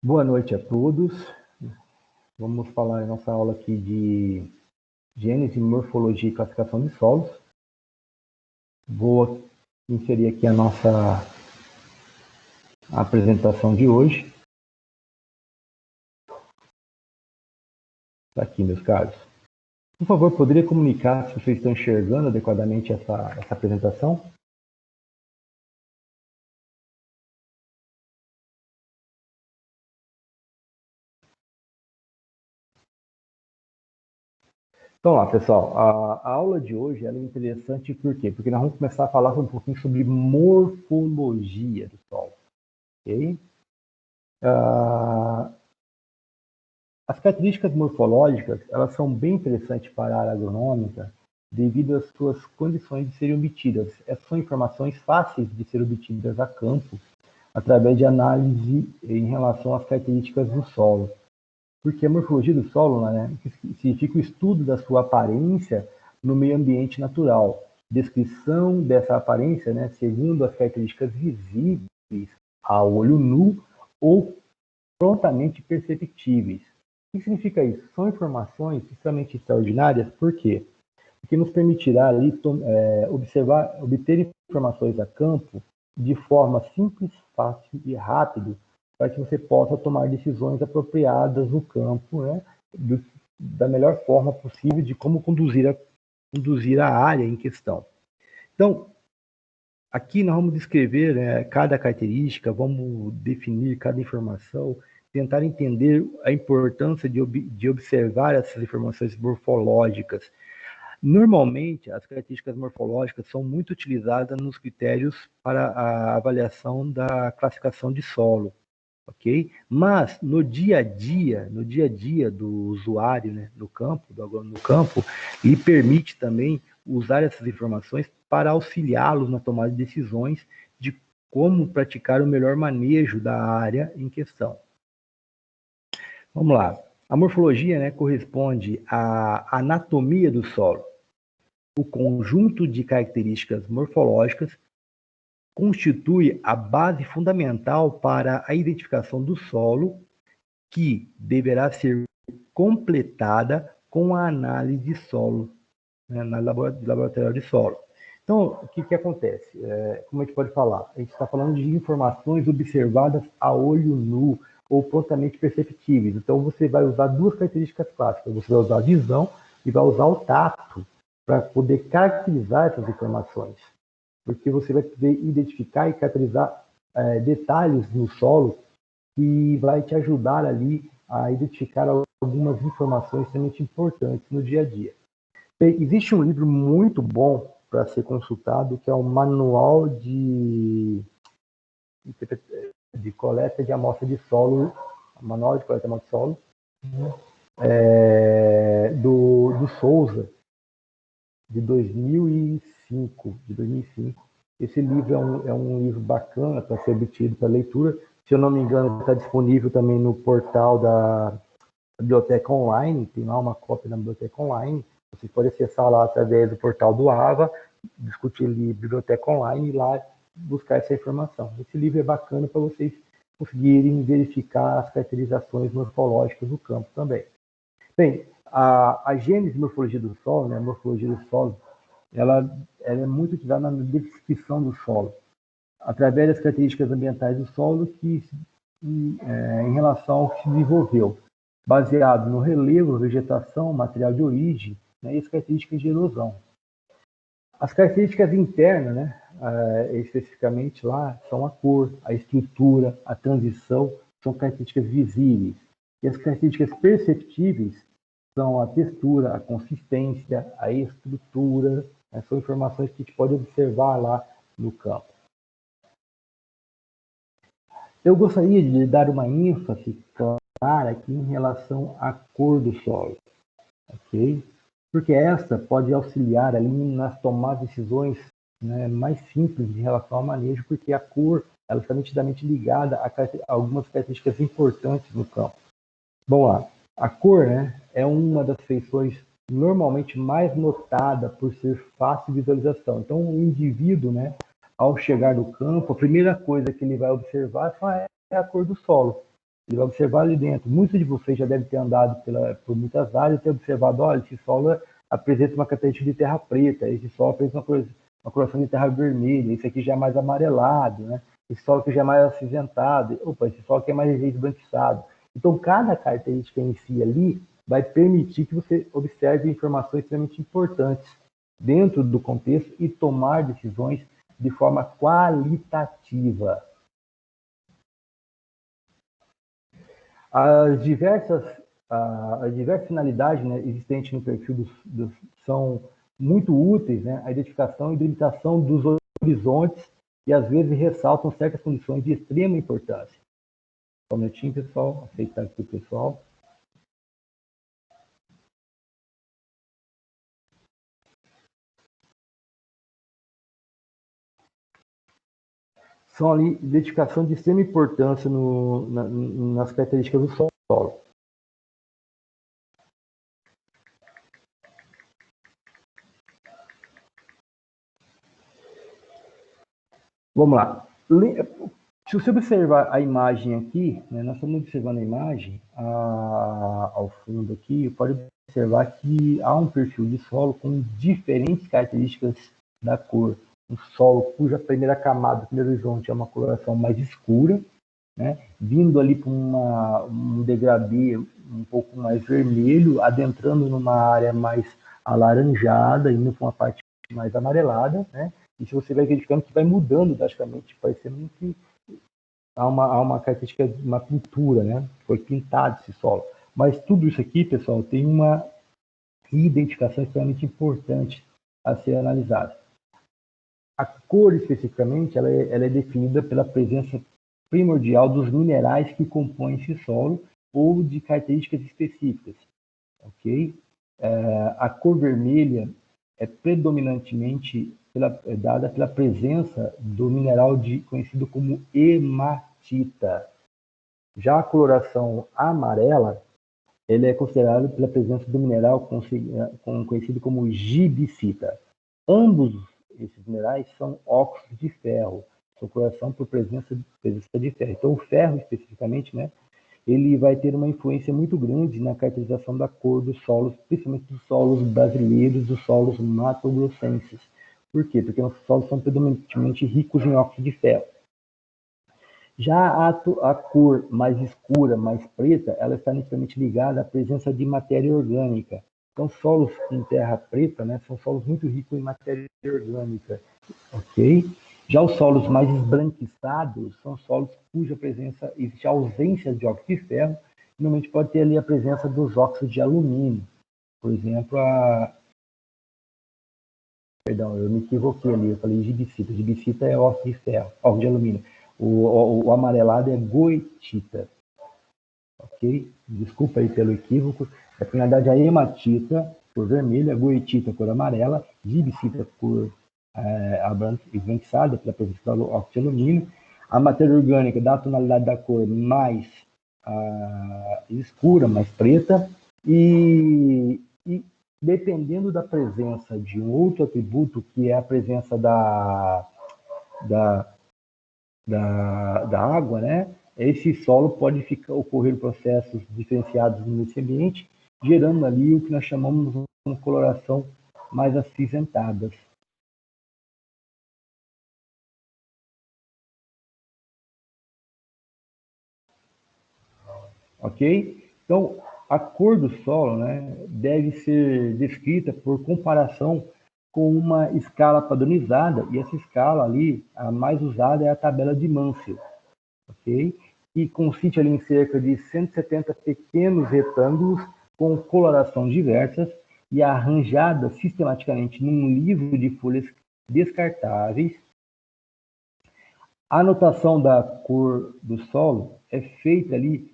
Boa noite a todos. Vamos falar em nossa aula aqui de gênese, morfologia e classificação de solos. Vou inserir aqui a nossa apresentação de hoje. Está aqui, meus caros. Por favor, poderia comunicar se vocês estão enxergando adequadamente essa apresentação? Então lá, pessoal, a aula de hoje ela é interessante por quê? Porque nós vamos começar a falar um pouquinho sobre morfologia do solo, ok? As características morfológicas, elas são bem interessantes para a área agronômica devido às suas condições de serem obtidas. Essas são informações fáceis de ser obtidas a campo através de análise em relação às características do solo. Porque a morfologia do solo, né, significa o estudo da sua aparência no meio ambiente natural, descrição dessa aparência, né, segundo as características visíveis a olho nu ou prontamente perceptíveis. O que significa isso? São informações extremamente extraordinárias, por quê? Porque nos permitirá ali obter informações a campo de forma simples, fácil e rápida, para que você possa tomar decisões apropriadas no campo, né, da melhor forma possível de como conduzir a área em questão. Então, aqui nós vamos descrever, né, cada característica, vamos definir cada informação, tentar entender a importância de observar essas informações morfológicas. Normalmente, as características morfológicas são muito utilizadas nos critérios para a avaliação da classificação de solo, ok? Mas no dia a dia do usuário, né, no campo, do agrônomo no campo, lhe permite também usar essas informações para auxiliá-los na tomada de decisões de como praticar o melhor manejo da área em questão. Vamos lá. A morfologia, né, corresponde à anatomia do solo. O conjunto de características morfológicas constitui a base fundamental para a identificação do solo, que deverá ser completada com a análise de solo, né, na laboratório de solo. Então, o que acontece? Como a gente pode falar? A gente está falando de informações observadas a olho nu ou prontamente perceptíveis. Então, você vai usar duas características clássicas. Você vai usar a visão e vai usar o tato para poder caracterizar essas informações. Porque você vai poder identificar e caracterizar detalhes no solo que vai te ajudar ali a identificar algumas informações extremamente importantes no dia a dia. Existe um livro muito bom para ser consultado, que é o Manual de Coleta de Amostra de Solo, Manual de Coleta de Amostra de Solo, do Souza, de 2005. Esse livro é um livro bacana para ser obtido para leitura. Se eu não me engano, está disponível também no portal da Biblioteca Online, tem lá uma cópia na Biblioteca Online. Você pode acessar lá através do portal do AVA, discutir ali Biblioteca Online e lá buscar essa informação. Esse livro é bacana para vocês conseguirem verificar as caracterizações morfológicas do campo também. Bem, a gênese e morfologia do solo, né, a morfologia do solo, ela é muito utilizada na descrição do solo, através das características ambientais do solo em relação ao que se desenvolveu, baseado no relevo, vegetação, material de origem, né, e as características de erosão. As características internas, né, especificamente lá, são a cor, a estrutura, a transição, são características visíveis. E as características perceptíveis são a textura, a consistência, a estrutura, né, são informações que a gente pode observar lá no campo. Eu gostaria de dar uma ênfase clara aqui em relação à cor do solo, ok? Porque essa pode auxiliar ali nas tomadas de decisões, né, mais simples em relação ao manejo, porque a cor ela está nitidamente ligada a algumas características importantes no campo. Vamos lá. A cor, né, é uma das feições normalmente mais notada por ser fácil de visualização. Então, o indivíduo, né, ao chegar no campo, a primeira coisa que ele vai observar é a cor do solo. Ele vai observar ali dentro. Muitos de vocês já devem ter andado por muitas áreas e ter observado, olha, esse solo apresenta uma característica de terra preta, esse solo apresenta uma coloração de terra vermelha, esse aqui já é mais amarelado, né? Esse solo aqui já é mais acinzentado, opa, esse solo aqui é mais esbranquiçado. Então, cada característica em si ali vai permitir que você observe informações extremamente importantes dentro do contexto e tomar decisões de forma qualitativa. As diversas finalidades, né, existentes no perfil são muito úteis, né, a identificação e delimitação dos horizontes e às vezes ressaltam certas condições de extrema importância. Só um minutinho, pessoal, aceitar aqui o pessoal. São ali identificação de extrema importância nas características do solo. Vamos lá. Se você observar a imagem aqui, né, nós estamos observando a imagem ao fundo aqui, pode observar que há um perfil de solo com diferentes características da cor. Um solo cuja primeira camada, o primeiro horizonte, é uma coloração mais escura, né, vindo ali para um degradê um pouco mais vermelho, adentrando numa área mais alaranjada, indo para uma parte mais amarelada, né? Isso você vai verificando que vai mudando drasticamente, parecendo que há uma característica de uma pintura, né? Foi pintado esse solo. Mas tudo isso aqui, pessoal, tem uma identificação extremamente importante a ser analisada. A cor, especificamente, ela é definida pela presença primordial dos minerais que compõem esse solo ou de características específicas, ok? A cor vermelha é predominantemente dada pela presença do mineral conhecido como hematita. Já a coloração amarela, ele é considerado pela presença do mineral conhecido como gibicita. Ambos esses minerais são óxidos de ferro, sua coloração por presença de ferro. Então, o ferro, especificamente, né, ele vai ter uma influência muito grande na caracterização da cor dos solos, principalmente dos solos brasileiros, dos solos mato-grossenses. Por quê? Porque os solos são predominantemente ricos em óxido de ferro. Já a cor mais escura, mais preta, ela está inicialmente ligada à presença de matéria orgânica. Então, solos com terra preta, né, são solos muito ricos em matéria orgânica, ok? Já os solos mais esbranquiçados são solos cuja presença existe ausência de óxido de ferro, normalmente pode ter ali a presença dos óxidos de alumínio. Por exemplo, Perdão, eu me equivoquei ali, eu falei gibicita. Gibicita é óxido de ferro, óxido de alumínio. O amarelado é goetita, ok? Desculpa aí pelo equívoco. Na verdade, a hematita, cor vermelha, goetita, cor amarela, gibicita, cor esbranquiçada, pela presença do óxido de alumínio. A matéria orgânica dá a tonalidade da cor mais escura, mais preta, e dependendo da presença de um outro atributo, que é a presença da água, né? Esse solo pode ocorrer processos diferenciados nesse ambiente, gerando ali o que nós chamamos de uma coloração mais acinzentadas. Ok? Então, a cor do solo, né, deve ser descrita por comparação com uma escala padronizada, e essa escala ali, a mais usada é a tabela de Mansell, ok? Que consiste ali em cerca de 170 pequenos retângulos com colorações diversas e arranjadas sistematicamente num livro de folhas descartáveis. A anotação da cor do solo é feita ali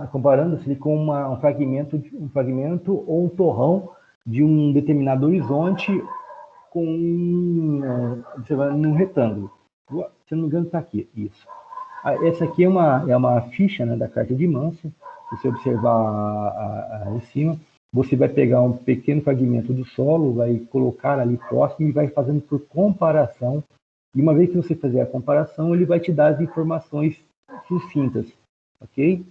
comparando-se com um fragmento ou um torrão de um determinado horizonte com num retângulo. Se não me engano, está aqui, isso. Essa aqui é uma ficha, né, da carta de Mansell. Se você observar em cima, você vai pegar um pequeno fragmento do solo, vai colocar ali próximo e vai fazendo por comparação E uma vez que você fazer a comparação, ele vai te dar as informações sucintas, ok?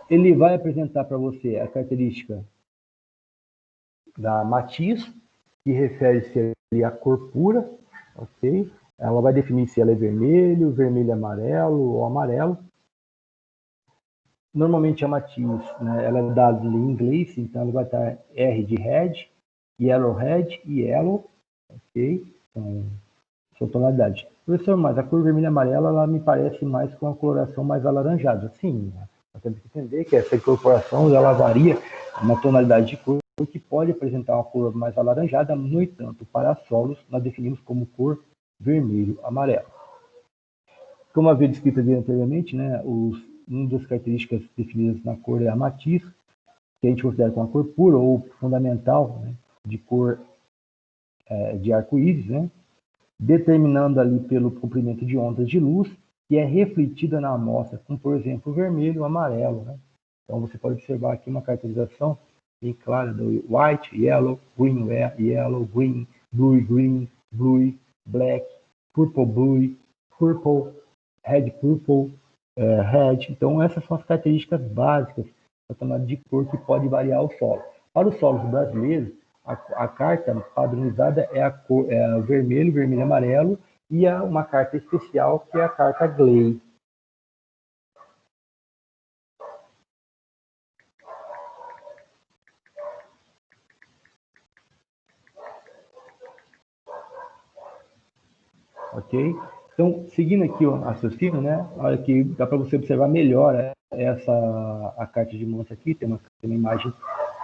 Ele vai apresentar para você a característica da matiz, que refere-se à cor pura, ok? Ela vai definir se ela é vermelho, vermelho amarelo ou amarelo. Normalmente a matiz, né, ela é dada em inglês, então ela vai estar R de red, red e yellow, ok? Então, são tonalidades. Professor, mas a cor vermelha e amarela, ela me parece mais com a coloração mais alaranjada. Sim, nós temos que entender que essa incorporação, ela varia na tonalidade de cor, que pode apresentar uma cor mais alaranjada, no entanto, para solos, nós definimos como cor vermelho-amarelo. Como havia descrito anteriormente, né, uma das características definidas na cor é a matiz, que a gente considera como a cor pura ou fundamental, né, de cor de arco-íris, né, determinando ali pelo comprimento de ondas de luz, que é refletida na amostra, como por exemplo o vermelho, o amarelo. Né? Então você pode observar aqui uma caracterização bem clara do white, yellow, green, blue, green, blue, black, blue, purple, red, red. Então essas são as características básicas da tomada de cor que pode variar o solo. Para os solos brasileiros, a carta padronizada é o vermelho, vermelho e amarelo, e uma carta especial que é a carta Gley. Ok? Então, seguindo aqui o raciocínio, né? Olha que dá para você observar melhor a carta de mostra aqui, tem uma imagem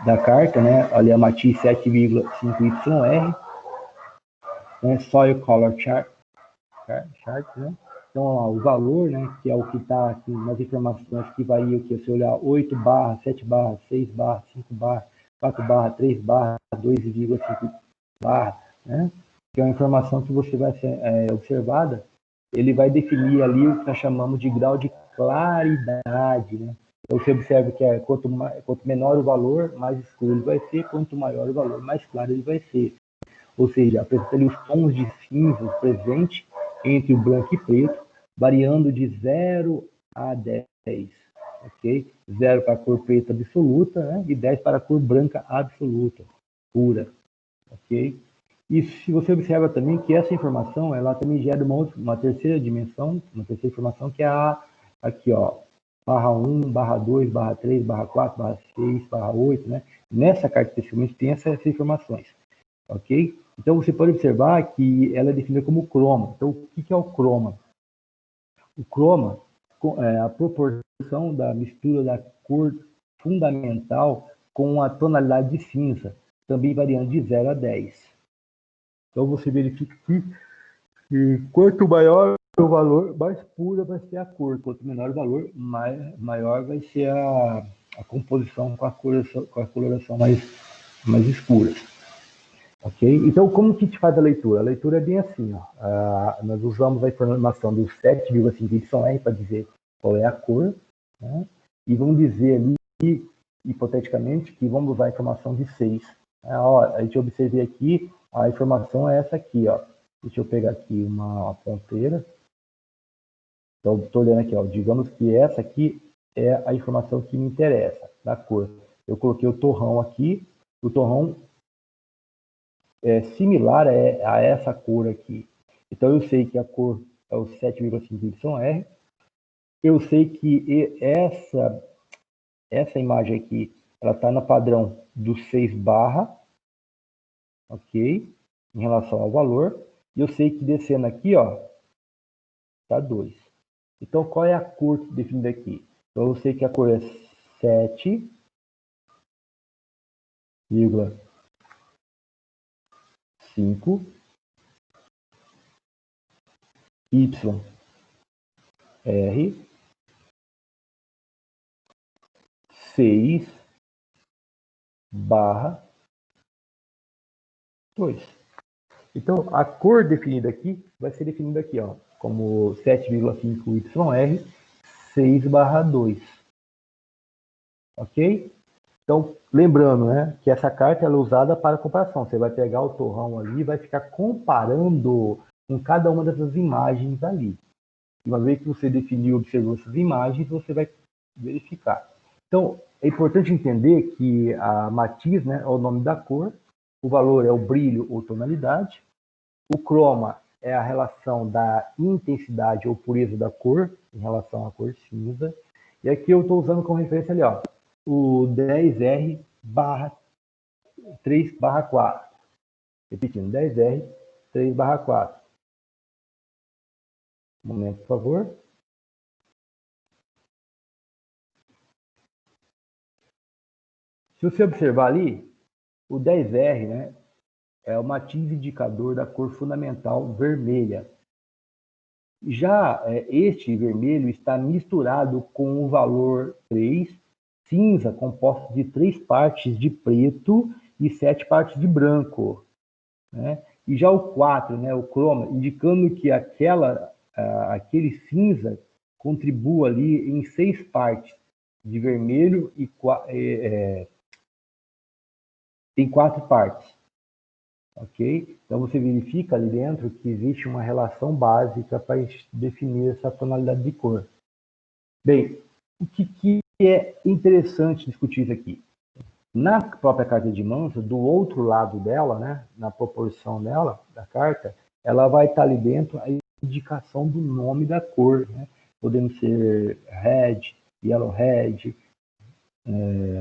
da carta, né? Ali a matiz 7,5YR, né? Soil Color Chart, né? Então, ó, o valor, né, que é o que está aqui nas informações que varia aqui, se olhar 8 barra, 7 barra, 6 barra, 5 barra, 4 barra, 3 barra, 2,5 barra, né? Que é uma informação que você vai ser observada, ele vai definir ali o que nós chamamos de grau de claridade, né? Então, você observa que quanto menor o valor, mais escuro ele vai ser, quanto maior o valor, mais claro ele vai ser. Ou seja, apresenta ali os tons de cinza presentes entre o branco e preto, variando de 0 a 10, ok? 0 para a cor preta absoluta, né? E 10 para a cor branca absoluta, pura, ok? E se você observa também que essa informação, ela também gera uma terceira dimensão, uma terceira informação, que é aqui, ó, barra 1, barra 2, barra 3, barra 4, barra 6, barra 8, né? Nessa carta especificamente tem essas informações, ok? Então você pode observar que ela é definida como croma. Então o que é o croma? O croma é a proporção da mistura da cor fundamental com a tonalidade de cinza, também variando de 0 a 10. Então você verifica que quanto maior o valor, mais pura vai ser a cor. Quanto menor o valor, maior vai ser a composição com a coloração mais escura. Ok? Então, como que a gente faz a leitura? A leitura é bem assim, ó. Nós usamos a informação do 7,5YR para dizer qual é a cor, né? E vamos dizer ali, hipoteticamente, que vamos usar a informação de 6. A gente observa aqui, a informação é essa aqui, ó. Deixa eu pegar aqui uma ponteira. Então, estou olhando aqui, ó. Digamos que essa aqui é a informação que me interessa, da cor. Eu coloquei o torrão aqui, o torrão similar a essa cor aqui. Então, eu sei que a cor é o 7,5YR. Eu sei que essa imagem aqui, ela está no padrão do 6 barra, ok? Em relação ao valor. E eu sei que descendo aqui, ó, tá 2. Então, qual é a cor definida aqui? Então, eu sei que a cor é 7,5 YR 6 barra 2. Então, a cor definida aqui vai ser definida aqui, ó, como 7,5YR 6 barra 2. Ok? Então, lembrando, né, que essa carta ela é usada para comparação. Você vai pegar o torrão ali e vai ficar comparando com cada uma dessas imagens ali. E uma vez que você definiu, observou essas imagens, você vai verificar. Então, é importante entender que a matiz, né, é o nome da cor, o valor é o brilho ou tonalidade, o croma é a relação da intensidade ou pureza da cor em relação à cor cinza. E aqui eu estou usando como referência ali, ó, o 10R barra 3 barra 4. Repetindo, 10R 3 barra 4. Um momento, por favor. Se você observar ali, o 10R, né, é o matiz indicador da cor fundamental vermelha. Já este vermelho está misturado com o valor 3, cinza, composto de 3 partes de preto e 7 partes de branco. Né? E já o 4, né, o croma, indicando que aquele cinza contribua ali em 6 partes de vermelho e tem 4 partes. Ok? Então você verifica ali dentro que existe uma relação básica para definir essa tonalidade de cor. Bem, o que é interessante discutir isso aqui? Na própria carta de Manso, do outro lado dela, né, na proporção dela, da carta, ela vai estar ali dentro a indicação do nome da cor, né? Podendo ser red, yellow red,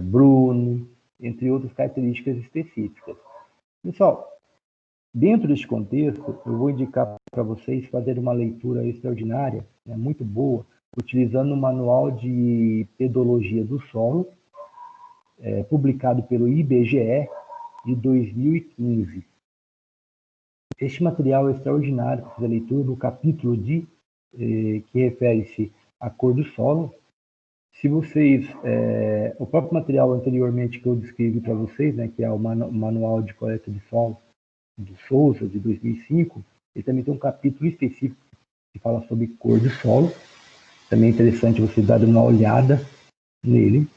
bruno, entre outras características específicas. Pessoal, dentro deste contexto, eu vou indicar para vocês fazer uma leitura extraordinária, né, muito boa, utilizando o Manual de Pedologia do Solo, publicado pelo IBGE de 2015. Este material é extraordinário para fazer a leitura do capítulo que refere-se à cor do solo. Se vocês, o próprio material anteriormente que eu descrevi para vocês, né, que é o Manual de Coleta de Solo do Souza, de 2005, ele também tem um capítulo específico que fala sobre cor do solo. Também é interessante você dar uma olhada nele,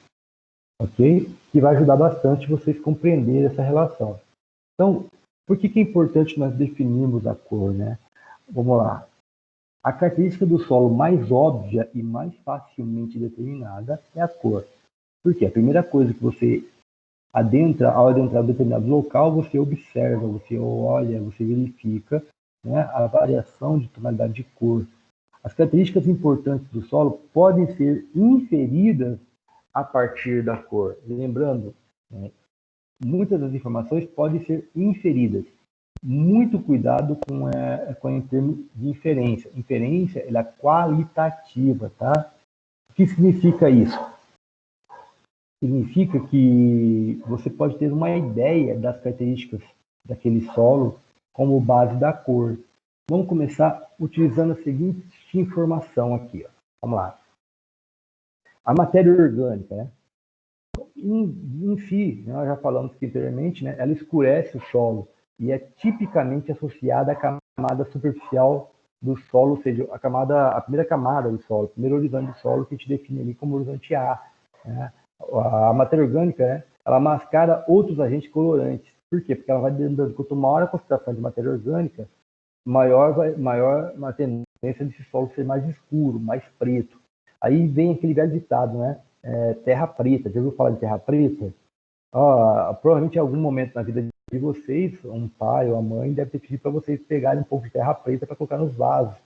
ok? Que vai ajudar bastante vocês a compreender essa relação. Então, por que é importante nós definirmos a cor, né? Vamos lá. A característica do solo mais óbvia e mais facilmente determinada é a cor. Por quê? A primeira coisa que você adentra, ao adentrar um determinado local, você observa, você olha, você verifica, né, a variação de tonalidade de cor. As características importantes do solo podem ser inferidas a partir da cor. Lembrando, né, muitas das informações podem ser inferidas. Muito cuidado com em termos de inferência. Inferência ela é qualitativa, tá? O que significa isso? Significa que você pode ter uma ideia das características daquele solo como base da cor. Vamos começar utilizando a seguinte informação aqui. Ó. Vamos lá. A matéria orgânica, né? Em si, nós já falamos aqui anteriormente, né? Ela escurece o solo e é tipicamente associada à camada superficial do solo, ou seja, a primeira camada do solo, o primeiro horizonte do solo que a gente define ali como horizonte A. Né? A matéria orgânica, né, ela mascara outros agentes colorantes. Por quê? Porque ela vai dando, quanto maior a concentração de matéria orgânica, maior a tendência desse solo ser mais escuro, mais preto. Aí vem aquele velho ditado, né? Terra preta. Já ouviu falar de terra preta? Provavelmente em algum momento na vida de vocês, um pai ou a mãe deve ter pedido para vocês pegarem um pouco de terra preta para colocar nos vasos.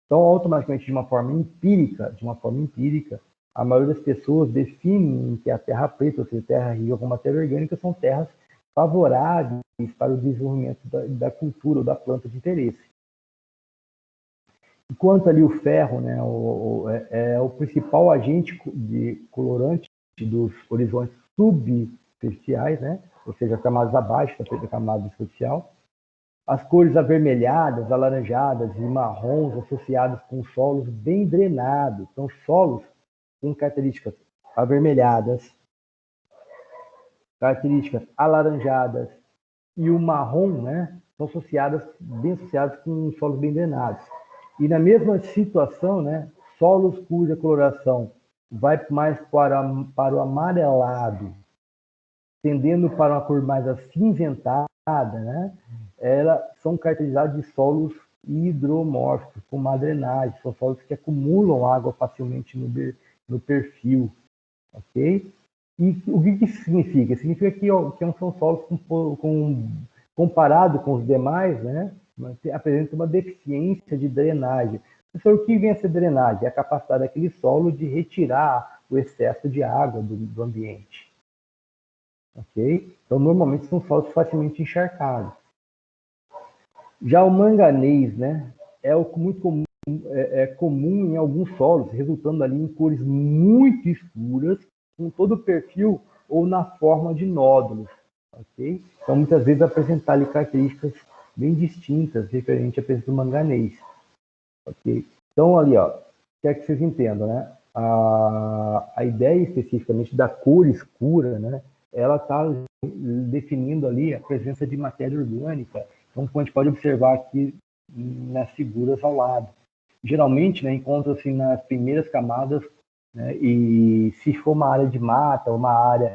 Então, automaticamente, de uma forma empírica, a maioria das pessoas definem que a terra preta, ou seja, terra rica com matéria orgânica, são terras favoráveis para o desenvolvimento da cultura ou da planta de interesse. Enquanto ali o ferro, né, é o principal agente de colorante dos horizontes subficiais, né, ou seja, as camadas abaixo da camada superficial. As cores avermelhadas, alaranjadas e marrons associadas com solos bem drenados. São solos com características avermelhadas, características alaranjadas e o marrom, né, são bem associadas com solos bem drenados. E na mesma situação, né, solos cuja coloração vai mais para o amarelado tendendo para uma cor mais acinzentada, né? São caracterizados de solos hidromórficos, com má drenagem, são solos que acumulam água facilmente no perfil, ok? E o que isso significa? Significa que são solos comparado com os demais, né? Apresenta uma deficiência de drenagem. Então, o que vem a ser drenagem? É a capacidade daquele solo de retirar o excesso de água do ambiente. Ok? Então, normalmente são solos facilmente encharcados. Já o manganês, né, muito comum, comum em alguns solos, resultando ali em cores muito escuras, com todo o perfil ou na forma de nódulos. Ok? Então, muitas vezes apresentar ali características bem distintas referente à presença do manganês. Ok? Então, ali, ó, quer que vocês entendam, né? A ideia especificamente da cor escura, né? Ela está definindo ali a presença de matéria orgânica. Então, como a gente pode observar aqui nas figuras ao lado. Geralmente, né, encontra-se nas primeiras camadas, né, e se for uma área de mata, uma área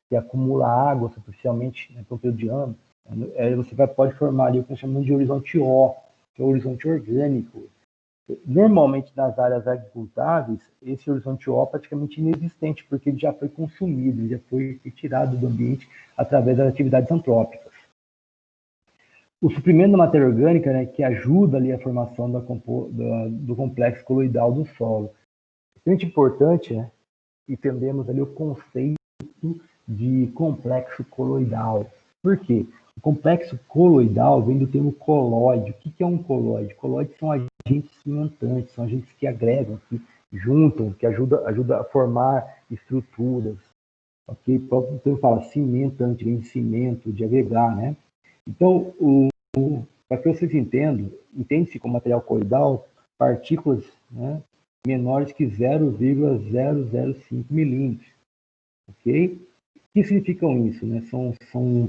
que acumula água superficialmente, né, pelo período de ano, você pode formar ali o que nós chamamos de horizonte O, que é o horizonte orgânico. Normalmente, nas áreas agricultáveis, esse horizonte O é praticamente inexistente, porque ele já foi consumido, ele já foi retirado do ambiente através das atividades antrópicas. O suprimento da matéria orgânica, né, que ajuda ali a formação do complexo coloidal do solo. É muito importante, né, entendemos ali o conceito de complexo coloidal. Por quê? O complexo coloidal vem do termo colóide. O que é um colóide? Colóides são agentes cimentantes, são agentes que agregam, que juntam, que ajudam a formar estruturas. Ok? O próprio termo fala cimentante, vem de cimento, de agregar, né? Então, para que vocês entendam, entende-se como material coloidal partículas, né, menores que 0,005 milímetros. Ok? O que significam isso? Né? São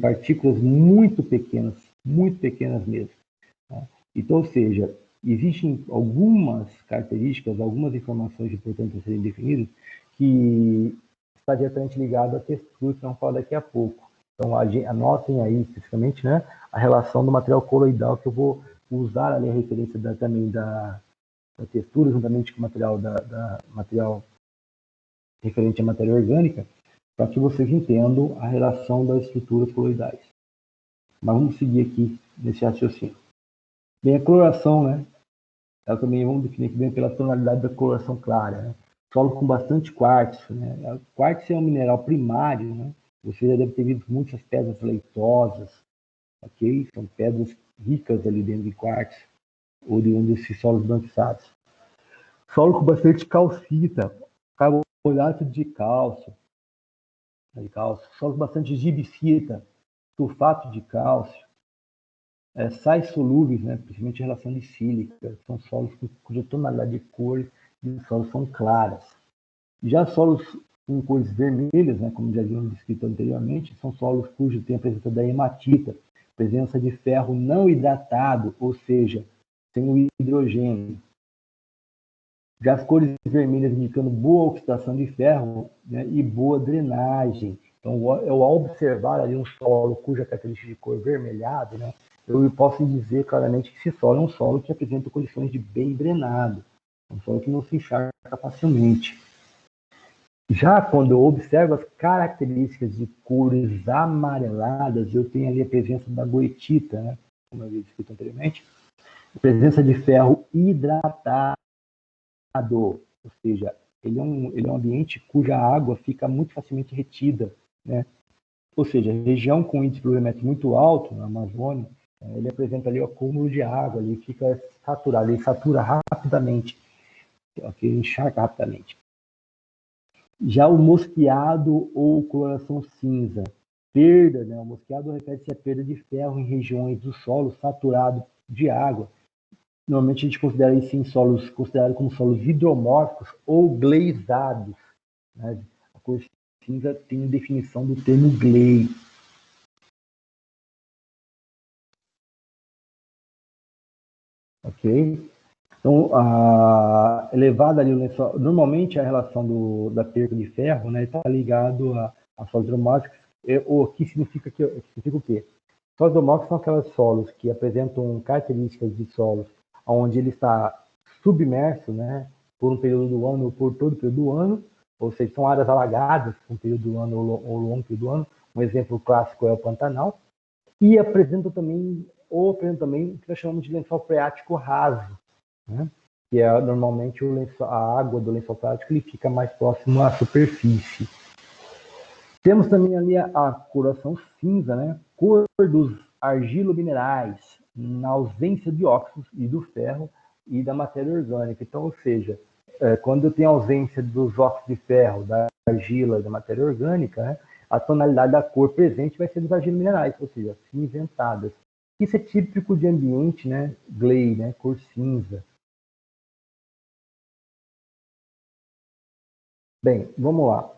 partículas muito pequenas mesmo. Tá? Então, ou seja, existem algumas características, algumas informações importantes a serem definidas que está diretamente ligado à textura, que vamos falar daqui a pouco. Então, anotem aí, especificamente, né, a relação do material coloidal, que eu vou usar ali a referência também da textura, juntamente com o material referente à matéria orgânica, para que vocês entendam a relação das estruturas coloidais. Mas vamos seguir aqui nesse raciocínio. Bem, a coloração, né? Ela também vamos definir aqui bem pela tonalidade da coloração clara. Né? Solo com bastante quartzo. Né? O quartzo é um mineral primário. Né? Você já deve ter visto muitas pedras leitosas, ok? São pedras ricas ali dentro de quartzo, ou de onde esses solos branquiçados. Solo com bastante calcita, carbonato de cálcio, solo com bastante gibsita, sulfato de cálcio, sais solúveis, né, principalmente em relação de sílica, são solos cuja tonalidade de cor de solos são claras. Já solos com cores vermelhas, né, como já havíamos descrito anteriormente, são solos cujos tem a presença da hematita, presença de ferro não hidratado, ou seja, sem o hidrogênio. Já as cores vermelhas indicando boa oxidação de ferro, né, e boa drenagem. Então, eu ao observar ali um solo cuja característica de cor vermelhado, né, eu posso dizer claramente que esse solo é um solo que apresenta condições de bem drenado, um solo que não se encharca facilmente. Já quando eu observo as características de cores amareladas, eu tenho ali a presença da goetita, né, como eu havia descrito anteriormente, a presença de ferro hidratado, ou seja, ele é um ambiente cuja água fica muito facilmente retida, né? Ou seja, região com índice pluviométrico muito alto, na Amazônia, ele apresenta ali o acúmulo de água, ele fica saturado, ele satura rapidamente, okay? Encharca rapidamente. Já o mosqueado ou coloração cinza, perda, né? O mosqueado refere-se à perda de ferro em regiões do solo saturado de água. Normalmente a gente considera isso em solos considerados como solos hidromórficos ou gleisados. Né? A cor cinza tem a definição do termo glei. Ok? Então, elevada ali o lençol, normalmente a relação da perda de ferro, né, está ligado a solos hidromórficos O que significa, significa o quê? Solos domórficos são aquelas solos que apresentam características de solos onde ele está submerso, né, por um período do ano ou por todo o período do ano, ou seja, são áreas alagadas por um período do ano ou longo período do ano. Um exemplo clássico é o Pantanal. E apresentam também o que nós chamamos de lençol freático raso, né, que é normalmente a água do lençol freático ele fica mais próximo à superfície. Temos também ali a coloração cinza, né? Cor dos argilominerais, na ausência de óxidos e do ferro e da matéria orgânica. Então, ou seja, quando eu tenho ausência dos óxidos de ferro, da argila, da matéria orgânica, né, a tonalidade da cor presente vai ser dos argilominerais, ou seja, cinzentadas. Isso é típico de ambiente, né? Gley, né? Cor cinza. Bem, vamos lá.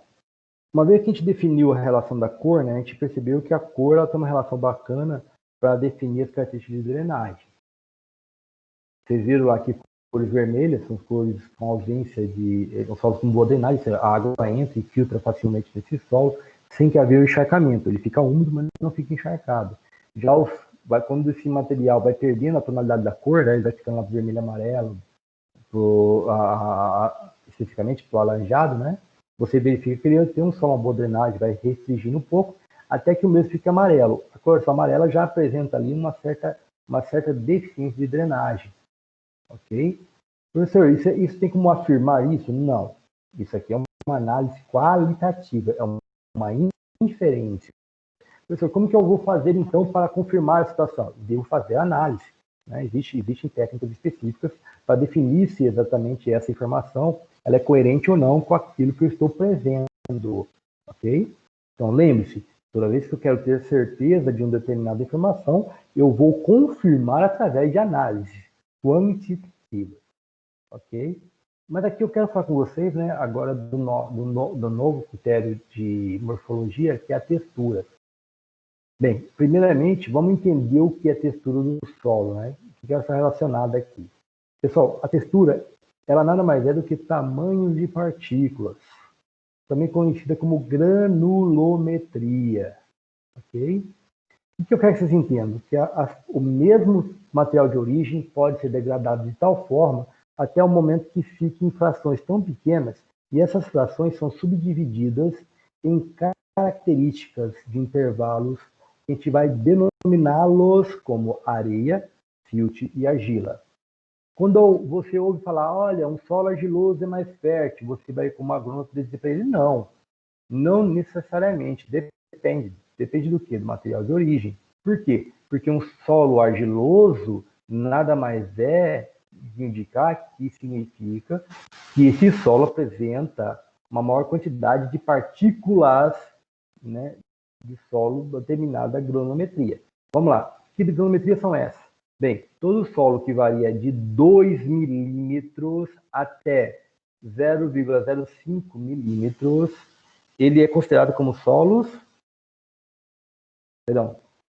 Uma vez que a gente definiu a relação da cor, né, a gente percebeu que a cor ela tem uma relação bacana para definir as características de drenagem. Vocês viram lá que cores vermelhas são cores com ausência de... São solos com boa drenagem, a água entra e filtra facilmente nesse solo, sem que haja o encharcamento. Ele fica úmido, mas não fica encharcado. Já quando esse material vai perdendo a tonalidade da cor, né, ele vai ficando lá vermelho e amarelo, especificamente para o alaranjado, né? Você verifica que ele tem uma boa drenagem, vai restringindo um pouco, até que o mesmo fique amarelo. A coloração amarela já apresenta ali uma certa deficiência de drenagem. Ok? Professor, isso tem como afirmar isso? Não. Isso aqui é uma análise qualitativa, é uma inferência. Professor, como que eu vou fazer, então, para confirmar a situação? Devo fazer a análise. Né? Existem técnicas específicas para definir se exatamente essa informação ela é coerente ou não com aquilo que eu estou prevendo. Ok? Então, lembre-se, toda vez que eu quero ter certeza de uma determinada informação, eu vou confirmar através de análise quantitativa. Ok? Mas aqui eu quero falar com vocês, né, agora do novo critério de morfologia, que é a textura. Bem, primeiramente, vamos entender o que é a textura do solo, né? O que está relacionado aqui. Pessoal, a textura, ela nada mais é do que tamanho de partículas, também conhecida como granulometria, ok? O que eu quero que vocês entendam? Que o mesmo material de origem pode ser degradado de tal forma até o momento que fique em frações tão pequenas, e essas frações são subdivididas em características de intervalos que a gente vai denominá-los como areia, silt e argila. Quando você ouve falar, olha, um solo argiloso é mais fértil, você vai com uma agrônomo dizer para ele, não necessariamente, depende do quê? Do material de origem. Por quê? Porque um solo argiloso nada mais é de indicar que significa que esse solo apresenta uma maior quantidade de partículas, né, de solo determinada granulometria. Vamos lá. Que granulometrias são essas? Bem, todo solo que varia de 2 milímetros até 0,05 milímetros, ele é considerado como solos,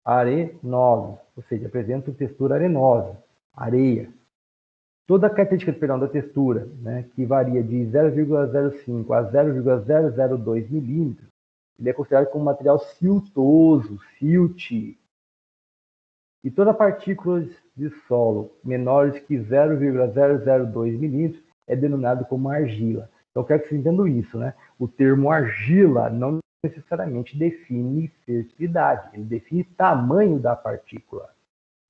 arenosos, ou seja, apresenta textura arenosa, areia. Toda a característica, da textura, né, que varia de 0,05 a 0,002 milímetros, ele é considerado como material siltoso, silt. E toda partícula de solo menores que 0,002 milímetros é denominado como argila. Então, eu quero que vocês entendam isso, né? O termo argila não necessariamente define fertilidade, ele define tamanho da partícula,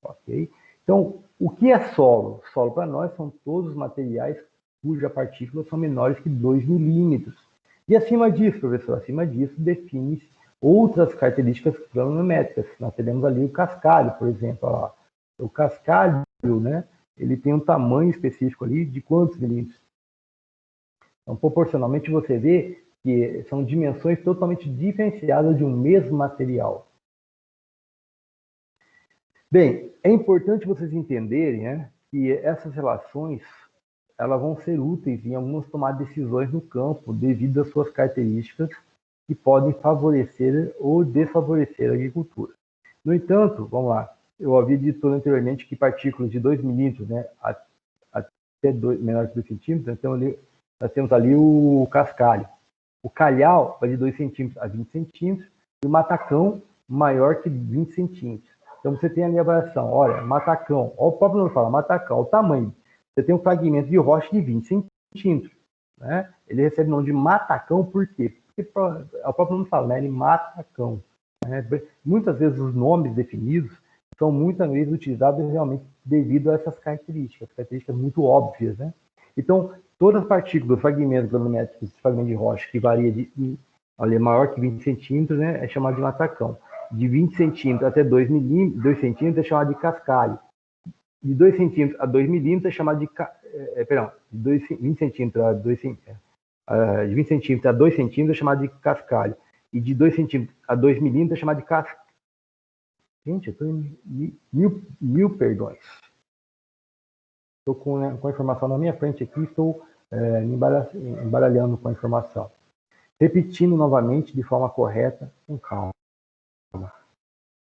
ok? Então, o que é solo? Solo para nós são todos os materiais cujas partículas são menores que 2 milímetros. E acima disso, professor, acima disso define-se outras características granulométricas. Nós temos ali o cascalho, por exemplo. Ó. O cascalho, né, ele tem um tamanho específico ali de quantos milímetros? Então, proporcionalmente, você vê que são dimensões totalmente diferenciadas de um mesmo material. Bem, é importante vocês entenderem, né, que essas relações elas vão ser úteis em algumas tomadas de decisões no campo devido às suas características que podem favorecer ou desfavorecer a agricultura. No entanto, vamos lá, eu havia dito anteriormente que partículas de 2 milímetros, né, até menores que 2 centímetros, então nós temos ali o cascalho. O calhau vai de 2 centímetros a 20 centímetros, e o matacão maior que 20 centímetros. Então você tem ali a variação, olha, matacão, olha o próprio nome fala, matacão, olha o tamanho. Você tem um fragmento de rocha de 20 centímetros. Né? Ele recebe o nome de matacão por quê? Porque o próprio nome fala, né? Ele matacão. Né? Muitas vezes os nomes definidos são muitas vezes utilizados realmente devido a essas características muito óbvias. Né? Então, todas as partículas, fragmentos granulométricos, fragmento de rocha que varia de maior que 20 centímetros, né, é chamado de matacão. De 20 centímetros até 2 centímetros é chamado de cascalho. De 2 centímetros a 2 milímetros é chamado de... de 20 centímetros a 2 centímetros. De 20 centímetros a 2 centímetros é chamado de cascalho. E de 2 centímetros a 2 milímetros é chamado de cascalho. Gente, eu estou em mil perdões. Estou com a informação na minha frente aqui, estou me embaralhando com a informação. Repetindo novamente de forma correta, com calma.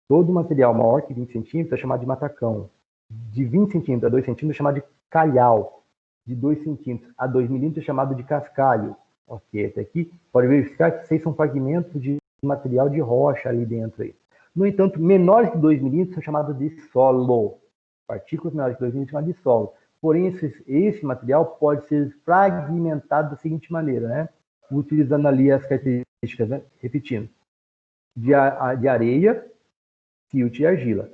Todo material maior que 20 centímetros é chamado de matacão. De 20 centímetros a 2 centímetros é chamado de calhau. De 2 centímetros a 2 milímetros é chamado de cascalho. Ok, até aqui pode verificar que 6 são fragmentos de material de rocha ali dentro. Aí. No entanto, menores que 2 milímetros são chamados de solo. Partículas menores que 2 milímetros são chamadas de solo. Porém, esse material pode ser fragmentado da seguinte maneira, né? Utilizando ali as características, né? Repetindo, de areia, silt e argila.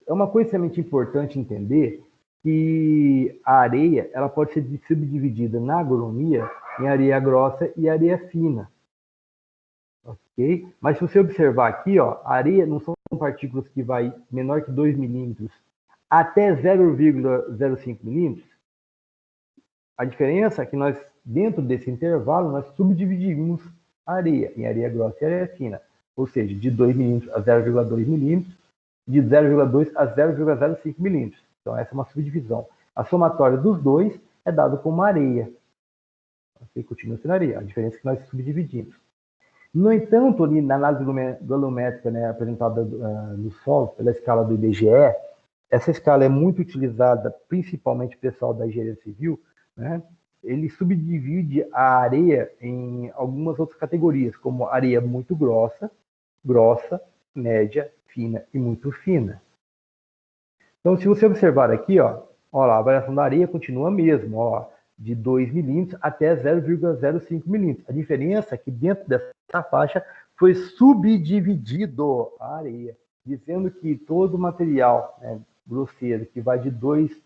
É uma coisa extremamente importante entender que a areia ela pode ser subdividida na agronomia em areia grossa e areia fina. Ok? Mas se você observar aqui, ó, a areia não são partículas que vai menor que 2 milímetros até 0,05 milímetros. A diferença é que nós, dentro desse intervalo, nós subdividimos a areia em areia grossa e areia fina. Ou seja, de 2 milímetros a 0,2 milímetros, de 0,2 a 0,05 milímetros. Então, essa é uma subdivisão. A somatória dos dois é dada como areia. Okay? Continua sendo areia. A diferença é que nós subdividimos. No entanto, ali na análise volumétrica, né, apresentada no solo, pela escala do IBGE, essa escala é muito utilizada, principalmente pelo pessoal da engenharia civil, né? Ele subdivide a areia em algumas outras categorias, como areia muito grossa, média, fina e muito fina. Então, se você observar aqui, ó lá, a variação da areia continua a mesma, ó, de 2 milímetros até 0,05 milímetros. A diferença é que dentro dessa faixa foi subdividido a areia, dizendo que todo material, né, grosseiro, que vai de 2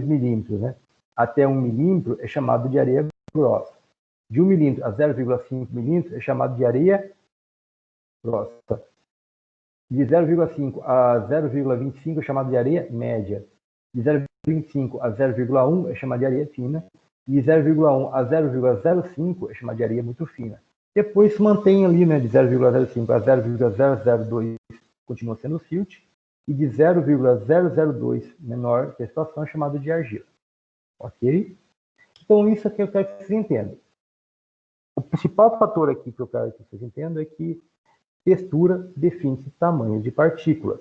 milímetros, né, até 1 milímetro, é chamado de areia grossa. De 1 milímetro a 0,5 milímetros é chamado de areia grossa. De 0,5 a 0,25 é chamado de areia média. De 0,25 a 0,1 é chamado de areia fina. De 0,1 a 0,05 é chamado de areia muito fina. Depois se mantém ali, né, de 0,05 a 0,002 continua sendo silt. E de 0,002 menor que a situação é chamado de argila. Ok? Então isso aqui eu quero que vocês entendam. O principal fator aqui que eu quero que vocês entendam é que textura define-se tamanho de partículas.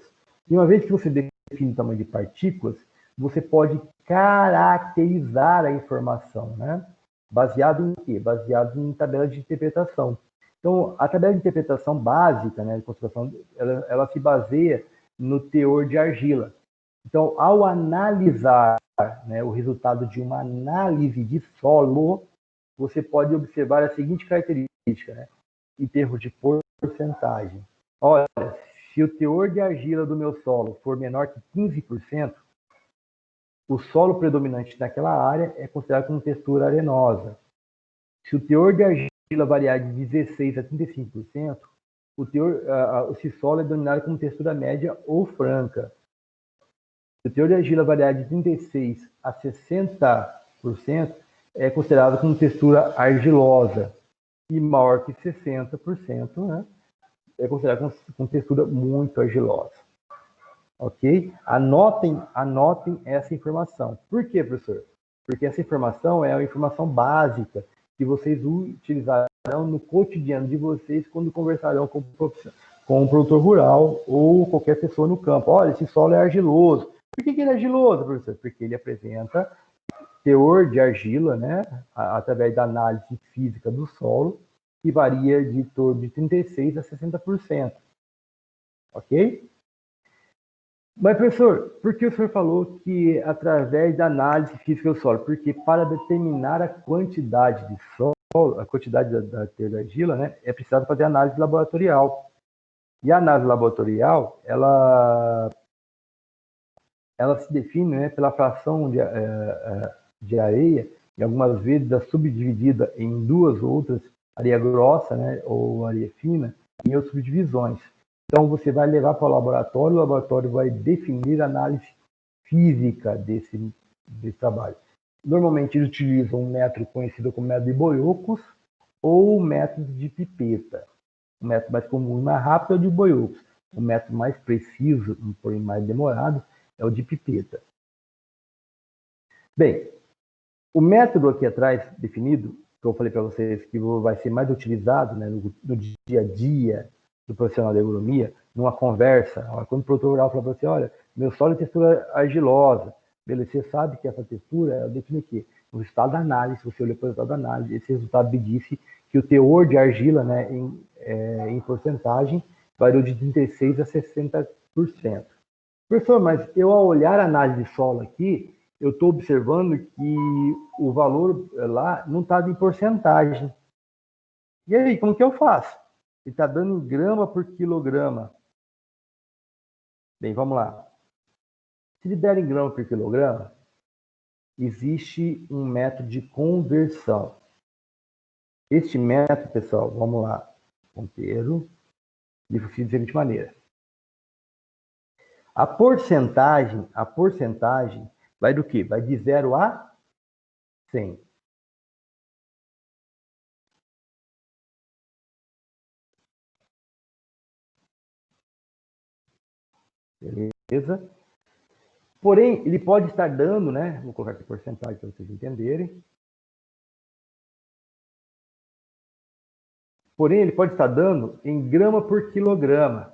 E uma vez que você define o tamanho de partículas, você pode caracterizar a informação, né? Baseado em quê? Baseado em tabela de interpretação. Então, a tabela de interpretação básica, né, de concentração, ela se baseia no teor de argila. Então, ao analisar, né, o resultado de uma análise de solo, você pode observar a seguinte característica, né, em termos de porcentagem. Olha, se o teor de argila do meu solo for menor que 15%, o solo predominante naquela área é considerado como textura arenosa. Se o teor de argila variar de 16% a 35%, esse solo é denominado como textura média ou franca. Se o teor de argila variar de 36% a 60%, é considerado como textura argilosa. E maior que 60%, né, é considerado com textura muito argilosa. Ok? Anotem essa informação. Por quê, professor? Porque essa informação é a informação básica que vocês utilizarão no cotidiano de vocês quando conversarão com um produtor rural ou qualquer pessoa no campo. Olha, esse solo é argiloso. Por que ele é argiloso, professor? Porque ele apresenta teor de argila, né, através da análise física do solo, que varia de torno de 36% a 60%. Ok? Mas, professor, por que o senhor falou que através da análise física do solo? Porque para determinar a quantidade de solo, a quantidade da argila, né, é preciso fazer análise laboratorial. E a análise laboratorial, ela se define, né, pela fração de areia, e algumas vezes é subdividida em duas ou outras, areia grossa, né, ou areia fina, em outras subdivisões. Então, você vai levar para o laboratório vai definir a análise física desse trabalho. Normalmente, eles utilizam um método conhecido como método de Boyocos ou método de pipeta. O método mais comum e mais rápido é o de Boyocos. O método mais preciso, porém mais demorado, é o de pipeta. Bem, o método aqui atrás definido, que eu falei para vocês que vai ser mais utilizado, né, no dia a dia do profissional de agronomia, numa conversa, quando o produtor rural fala para você, olha, meu solo é textura argilosa, beleza, você sabe que essa textura, ela define o quê? O resultado da análise, você olhou para o resultado da análise, esse resultado me disse que o teor de argila, né, em porcentagem, variou de 36% a 60%. Professor, mas eu ao olhar a análise de solo aqui, eu estou observando que o valor lá não está em porcentagem. E aí, como que eu faço? Ele está dando em grama por quilograma. Bem, vamos lá. Se ele der em grama por quilograma, existe um método de conversão. Este método, pessoal, vamos lá. Ponteiro, livro de seguinte maneira. A porcentagem vai do quê? Vai de 0 a 100. Beleza? Porém, ele pode estar dando, né? Vou colocar aqui porcentagem para vocês entenderem. Porém, ele pode estar dando em grama por quilograma.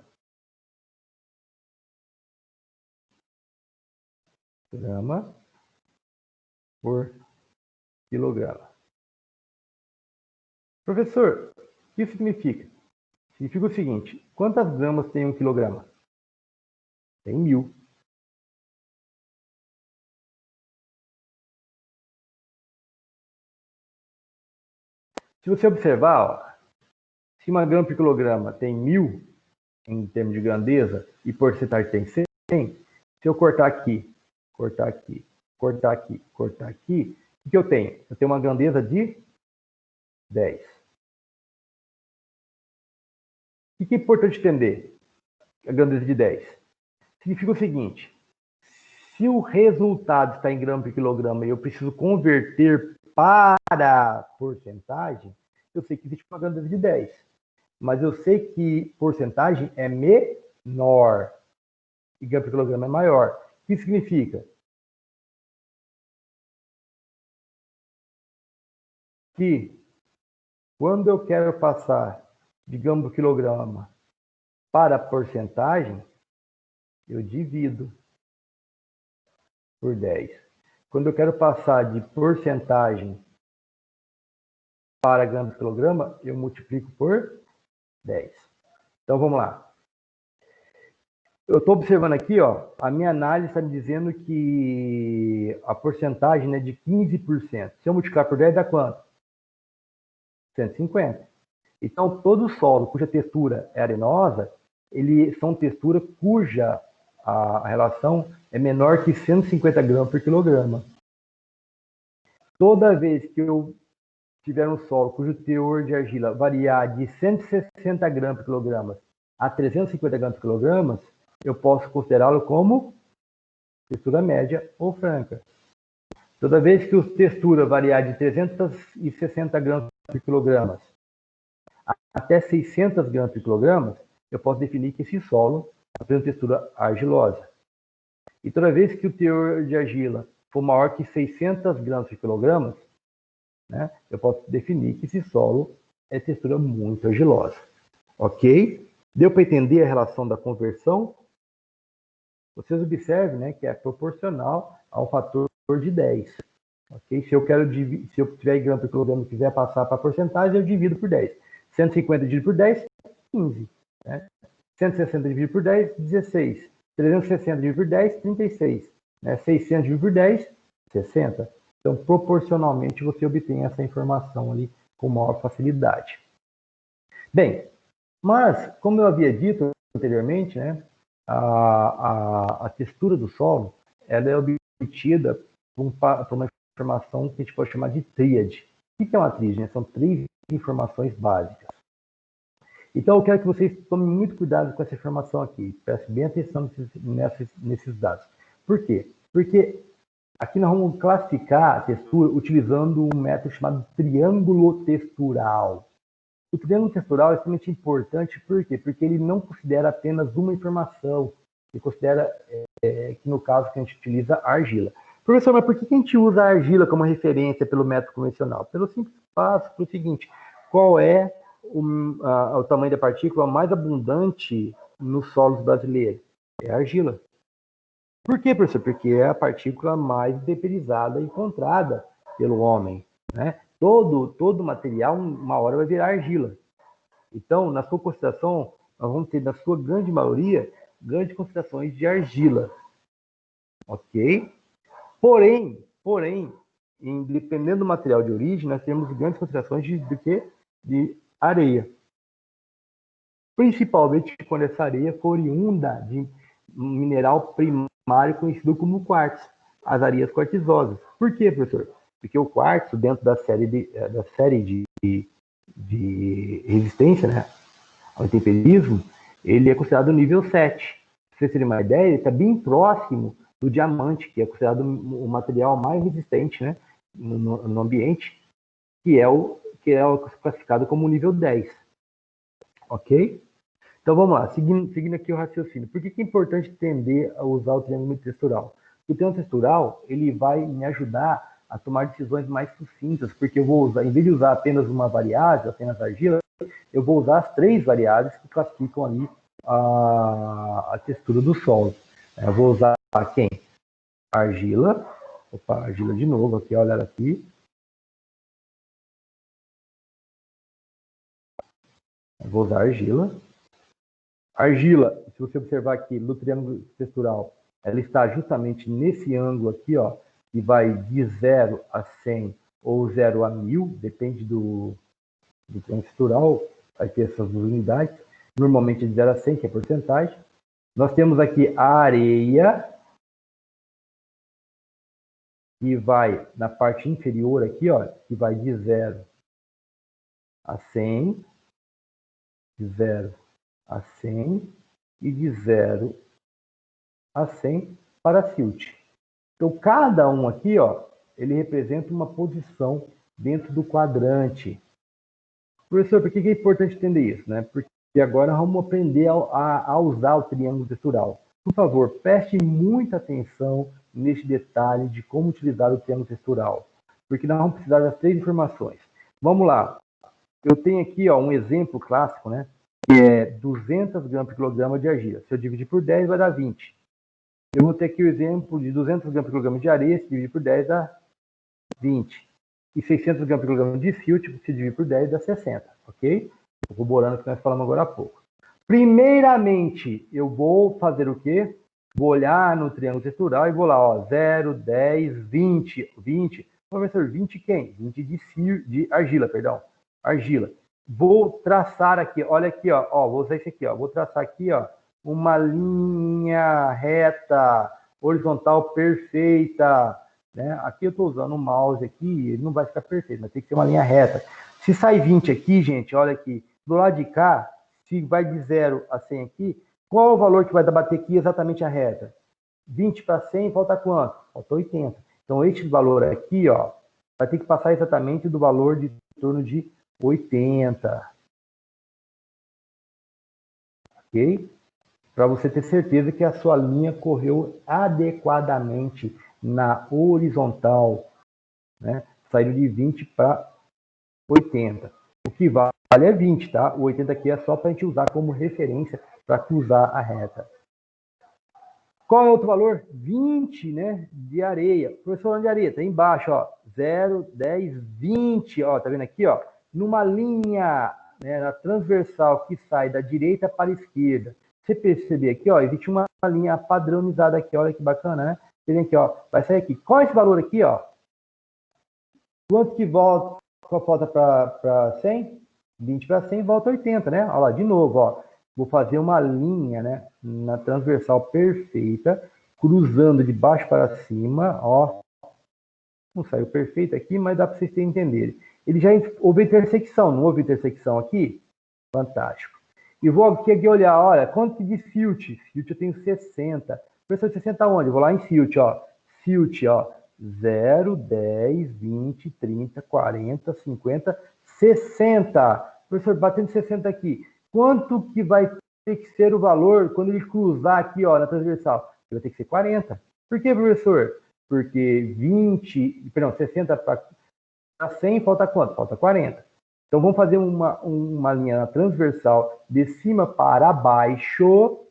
Grama por quilograma. Professor, o que isso significa? Significa o seguinte, quantas gramas tem 1 quilograma? Tem 1000. Se você observar, ó, se 1 grama por quilograma tem 1000, em termos de grandeza, e porcentagem tem 100, se eu cortar aqui, cortar aqui, cortar aqui, cortar aqui, o que eu tenho? Eu tenho uma grandeza de 10. O que é importante entender? A grandeza de 10. Significa o seguinte, se o resultado está em grama por quilograma e eu preciso converter para porcentagem, eu sei que existe uma grandeza de 10. Mas eu sei que porcentagem é menor e grama por quilograma é maior. O que significa? Que quando eu quero passar de grama por quilograma para porcentagem, eu divido por 10. Quando eu quero passar de porcentagem para grama por quilograma, eu multiplico por 10. Então, vamos lá. Eu estou observando aqui, ó, a minha análise está me dizendo que a porcentagem é de 15%. Se eu multiplicar por 10, dá quanto? 150. Então, todo solo cuja textura é arenosa, são texturas cuja a relação é menor que 150 gramas por quilograma. Toda vez que eu tiver um solo cujo teor de argila variar de 160 gramas por quilograma a 350 gramas por quilograma, eu posso considerá-lo como textura média ou franca. Toda vez que a textura variar de 360 gramas por quilograma até 600 gramas por quilograma, eu posso definir que esse solo apresenta textura argilosa. E toda vez que o teor de argila for maior que 600 gramas por quilograma, né, eu posso definir que esse solo é textura muito argilosa. Ok? Deu para entender a relação da conversão? Vocês observem, né, que é proporcional ao fator de 10. Okay? Se eu tiver grama por quilograma e quiser passar para porcentagem, eu divido por 10. 150 dividido por 10, 15. Né? 160 dividido por 10, 16. 360 dividido por 10, 36. Né? 600 dividido por 10, 60. Então, proporcionalmente, você obtém essa informação ali com maior facilidade. Bem, mas, como eu havia dito anteriormente, né, a textura do solo ela é obtida por uma informação que a gente pode chamar de tríade. O que é uma tríade? Né? São 3 informações básicas. Então, eu quero que vocês tomem muito cuidado com essa informação aqui. Prestem bem atenção nesses dados. Por quê? Porque aqui nós vamos classificar a textura utilizando um método chamado triângulo textural. O triângulo textural é extremamente importante, por quê? Porque ele não considera apenas uma informação, ele considera, que no caso que a gente utiliza, a argila. Professor, mas por que a gente usa a argila como referência pelo método convencional? Pelo simples fato, pelo seguinte, qual é o tamanho da partícula mais abundante nos solos brasileiros? É a argila. Por quê, professor? Porque é a partícula mais deperizada encontrada pelo homem, né? Todo material, uma hora vai virar argila. Então, na sua consideração, nós vamos ter, na sua grande maioria, grandes concentrações de argila. Ok? Porém, dependendo do material de origem, nós temos grandes concentrações de areia. Principalmente quando essa areia for oriunda de um mineral primário conhecido como quartzo, as areias quartzosas. Por quê, professor? Porque o quartzo, dentro da série de resistência, né, ao intemperismo, ele é considerado nível 7. Pra vocês terem uma ideia, ele está bem próximo do diamante, que é considerado o material mais resistente, né, no ambiente, que é o classificado como nível 10. Ok? Então vamos lá, seguindo aqui o raciocínio. Por que é importante tender a usar o triângulo textural? O triângulo textural ele vai me ajudar a tomar decisões mais sucintas, porque eu vou usar, em vez de usar apenas uma variável, apenas argila, eu vou usar as 3 variáveis que classificam ali a textura do solo. Eu vou usar quem? Argila. Opa, argila de novo aqui, olha aqui. Eu vou usar argila. Argila, se você observar aqui no triângulo textural, ela está justamente nesse ângulo aqui, ó, que vai de 0 a 100 ou 0 a 1000, depende do triângulo textural, vai ter essas duas unidades. Normalmente é de 0 a 100, que é porcentagem. Nós temos aqui a areia, que vai na parte inferior aqui, ó, que vai de 0 a 100, de 0 a 100 e de 0 a 100 para silt. Então, cada um aqui, ó, ele representa uma posição dentro do quadrante. Professor, por que é importante entender isso? Né? Porque agora vamos aprender a usar o triângulo textural. Por favor, preste muita atenção neste detalhe de como utilizar o triângulo textural, porque nós vamos precisar das 3 informações. Vamos lá. Eu tenho aqui, ó, um exemplo clássico, né? Que é 200 gramas por quilograma de argila. Se eu dividir por 10, vai dar 20. Eu vou ter aqui o exemplo de 200 gramas por quilograma de areia, se dividir por 10 dá 20. E 600 gramas por quilograma de silt, se dividir por 10 dá 60, ok? Corroborando o que nós falamos agora há pouco. Primeiramente, eu vou fazer o quê? Vou olhar no triângulo textural e vou lá, ó, 0, 10, 20, 20. Professor, 20 quem? 20 de argila, perdão. Argila. Vou traçar aqui, olha aqui, ó, vou usar isso aqui, ó. Vou traçar aqui, ó, uma linha reta, horizontal perfeita, né? Aqui eu estou usando o mouse aqui, ele não vai ficar perfeito, mas tem que ser uma linha reta. Se sai 20 aqui, gente, olha aqui, do lado de cá, se vai de 0 a 100 aqui, qual é o valor que vai bater aqui exatamente a reta? 20 para 100, falta quanto? Falta 80. Então, este valor aqui, ó, vai ter que passar exatamente do valor de em torno de 80. Ok? Para você ter certeza que a sua linha correu adequadamente na horizontal, né? Saiu de 20 para 80. O que vale é 20, tá? O 80 aqui é só para a gente usar como referência para cruzar a reta. Qual é outro valor? 20, né? De areia. Professor, onde de areia? Tá embaixo, ó. 0, 10, 20, ó. Tá vendo aqui, ó? Numa linha né, na transversal que sai da direita para a esquerda, você perceber aqui, ó, existe uma linha padronizada aqui, olha que bacana, né? Você vem aqui, ó, vai sair aqui. Qual é esse valor aqui, ó? Quanto que volta, qual volta para 100? 20 para 100, volta 80, né? Olha lá, de novo, ó. Vou fazer uma linha, né, na transversal perfeita, cruzando de baixo para cima, ó. Não saiu perfeito aqui, mas dá para vocês entenderem. Ele já houve intersecção, não houve intersecção aqui? Fantástico. E vou aqui olhar, olha, quanto de filt? Filt eu tenho 60. Professor, 60 onde? Eu vou lá em filt, ó. Filt, ó. 0, 10, 20, 30, 40, 50, 60. Professor, batendo 60 aqui. Quanto que vai ter que ser o valor quando ele cruzar aqui, ó, na transversal? Vai ter que ser 40. Por que, professor? Porque 60 para 100 falta quanto? Falta 40. Então vamos fazer uma linha transversal de cima para baixo,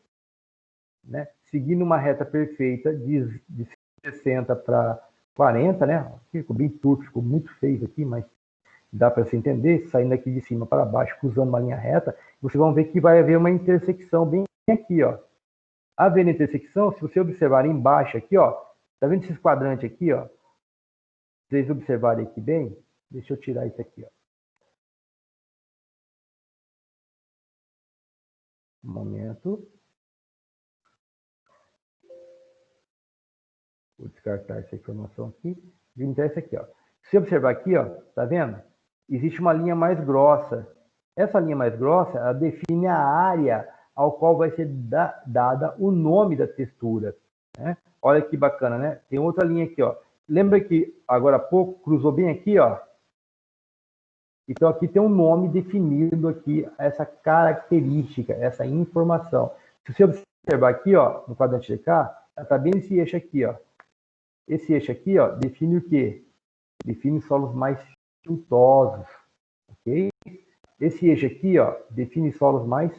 né? Seguindo uma reta perfeita de 60 para 40, né? Ficou bem turco, ficou muito feio aqui, mas dá para se entender, saindo aqui de cima para baixo, cruzando uma linha reta, vocês vão ver que vai haver uma intersecção bem aqui, ó. Havendo intersecção, se você observar embaixo aqui, ó, tá vendo esses quadrantes aqui, ó? Se vocês observarem aqui bem, deixa eu tirar isso aqui, ó. Um momento. Vou descartar essa informação aqui. O que interessa aqui, ó. Se você observar aqui, ó, tá vendo? Existe uma linha mais grossa. Essa linha mais grossa, ela define a área ao qual vai ser dada o nome da textura, né? Olha que bacana, né? Tem outra linha aqui, ó. Lembra que agora há pouco cruzou bem aqui, ó? Então aqui tem um nome definido aqui, essa característica, essa informação. Se você observar aqui, ó, no quadrante de cá, está bem esse eixo aqui, ó. Esse eixo aqui, ó, define o quê? Define solos mais siltosos, ok? Esse eixo aqui, ó, define solos mais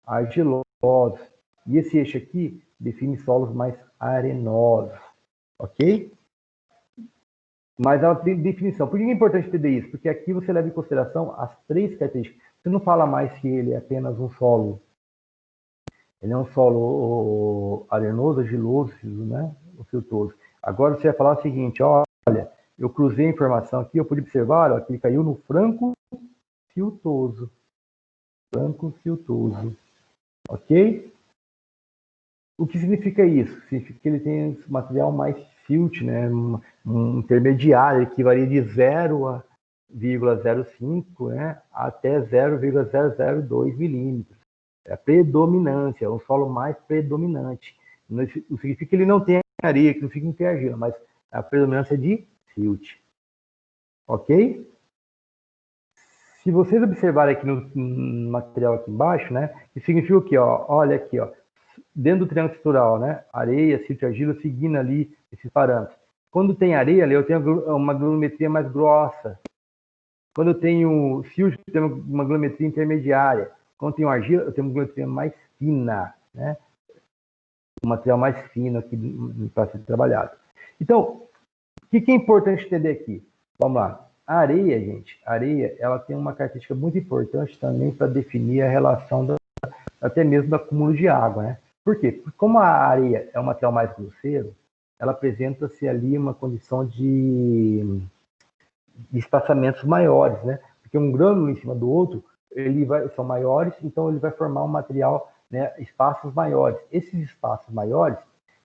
argilosos. E esse eixo aqui define solos mais arenosos, ok? Mas ela tem definição. Por que é importante entender isso? Porque aqui você leva em consideração as três características. Você não fala mais que ele é apenas um solo. Ele é um solo arenoso, argiloso, né? O siltoso. Agora você vai falar o seguinte, olha, eu cruzei a informação aqui, eu pude observar, ó, que ele caiu no franco siltoso. Franco siltoso. Ok? O que significa isso? Significa que ele tem material mais silt, né? Um intermediário que varia de 0,05, né? Até 0,002 milímetros. É a predominância, é um solo mais predominante. Não significa que ele não tem areia, que não fica interagindo, mas a predominância é de silt. Ok? Se vocês observarem aqui no material aqui embaixo, né? Isso significa o quê? Ó? Olha aqui, ó. Dentro do triângulo estrutural, né? Areia, silt e argila, seguindo ali esses parâmetros. Quando tem areia ali, eu tenho uma granulometria mais grossa. Quando eu tenho silt, eu tenho uma granulometria intermediária. Quando eu tenho argila, eu tenho uma granulometria mais fina, né? Um material mais fino aqui para ser trabalhado. Então, o que é importante entender aqui? Vamos lá. A areia, gente, a areia, ela tem uma característica muito importante também para definir a relação até mesmo do acúmulo de água, né? Por quê? Porque como a areia é um material mais grosseiro, ela apresenta-se ali uma condição de espaçamentos maiores, né? Porque um grânulo em cima do outro, são maiores, então ele vai formar um material, né, espaços maiores. Esses espaços maiores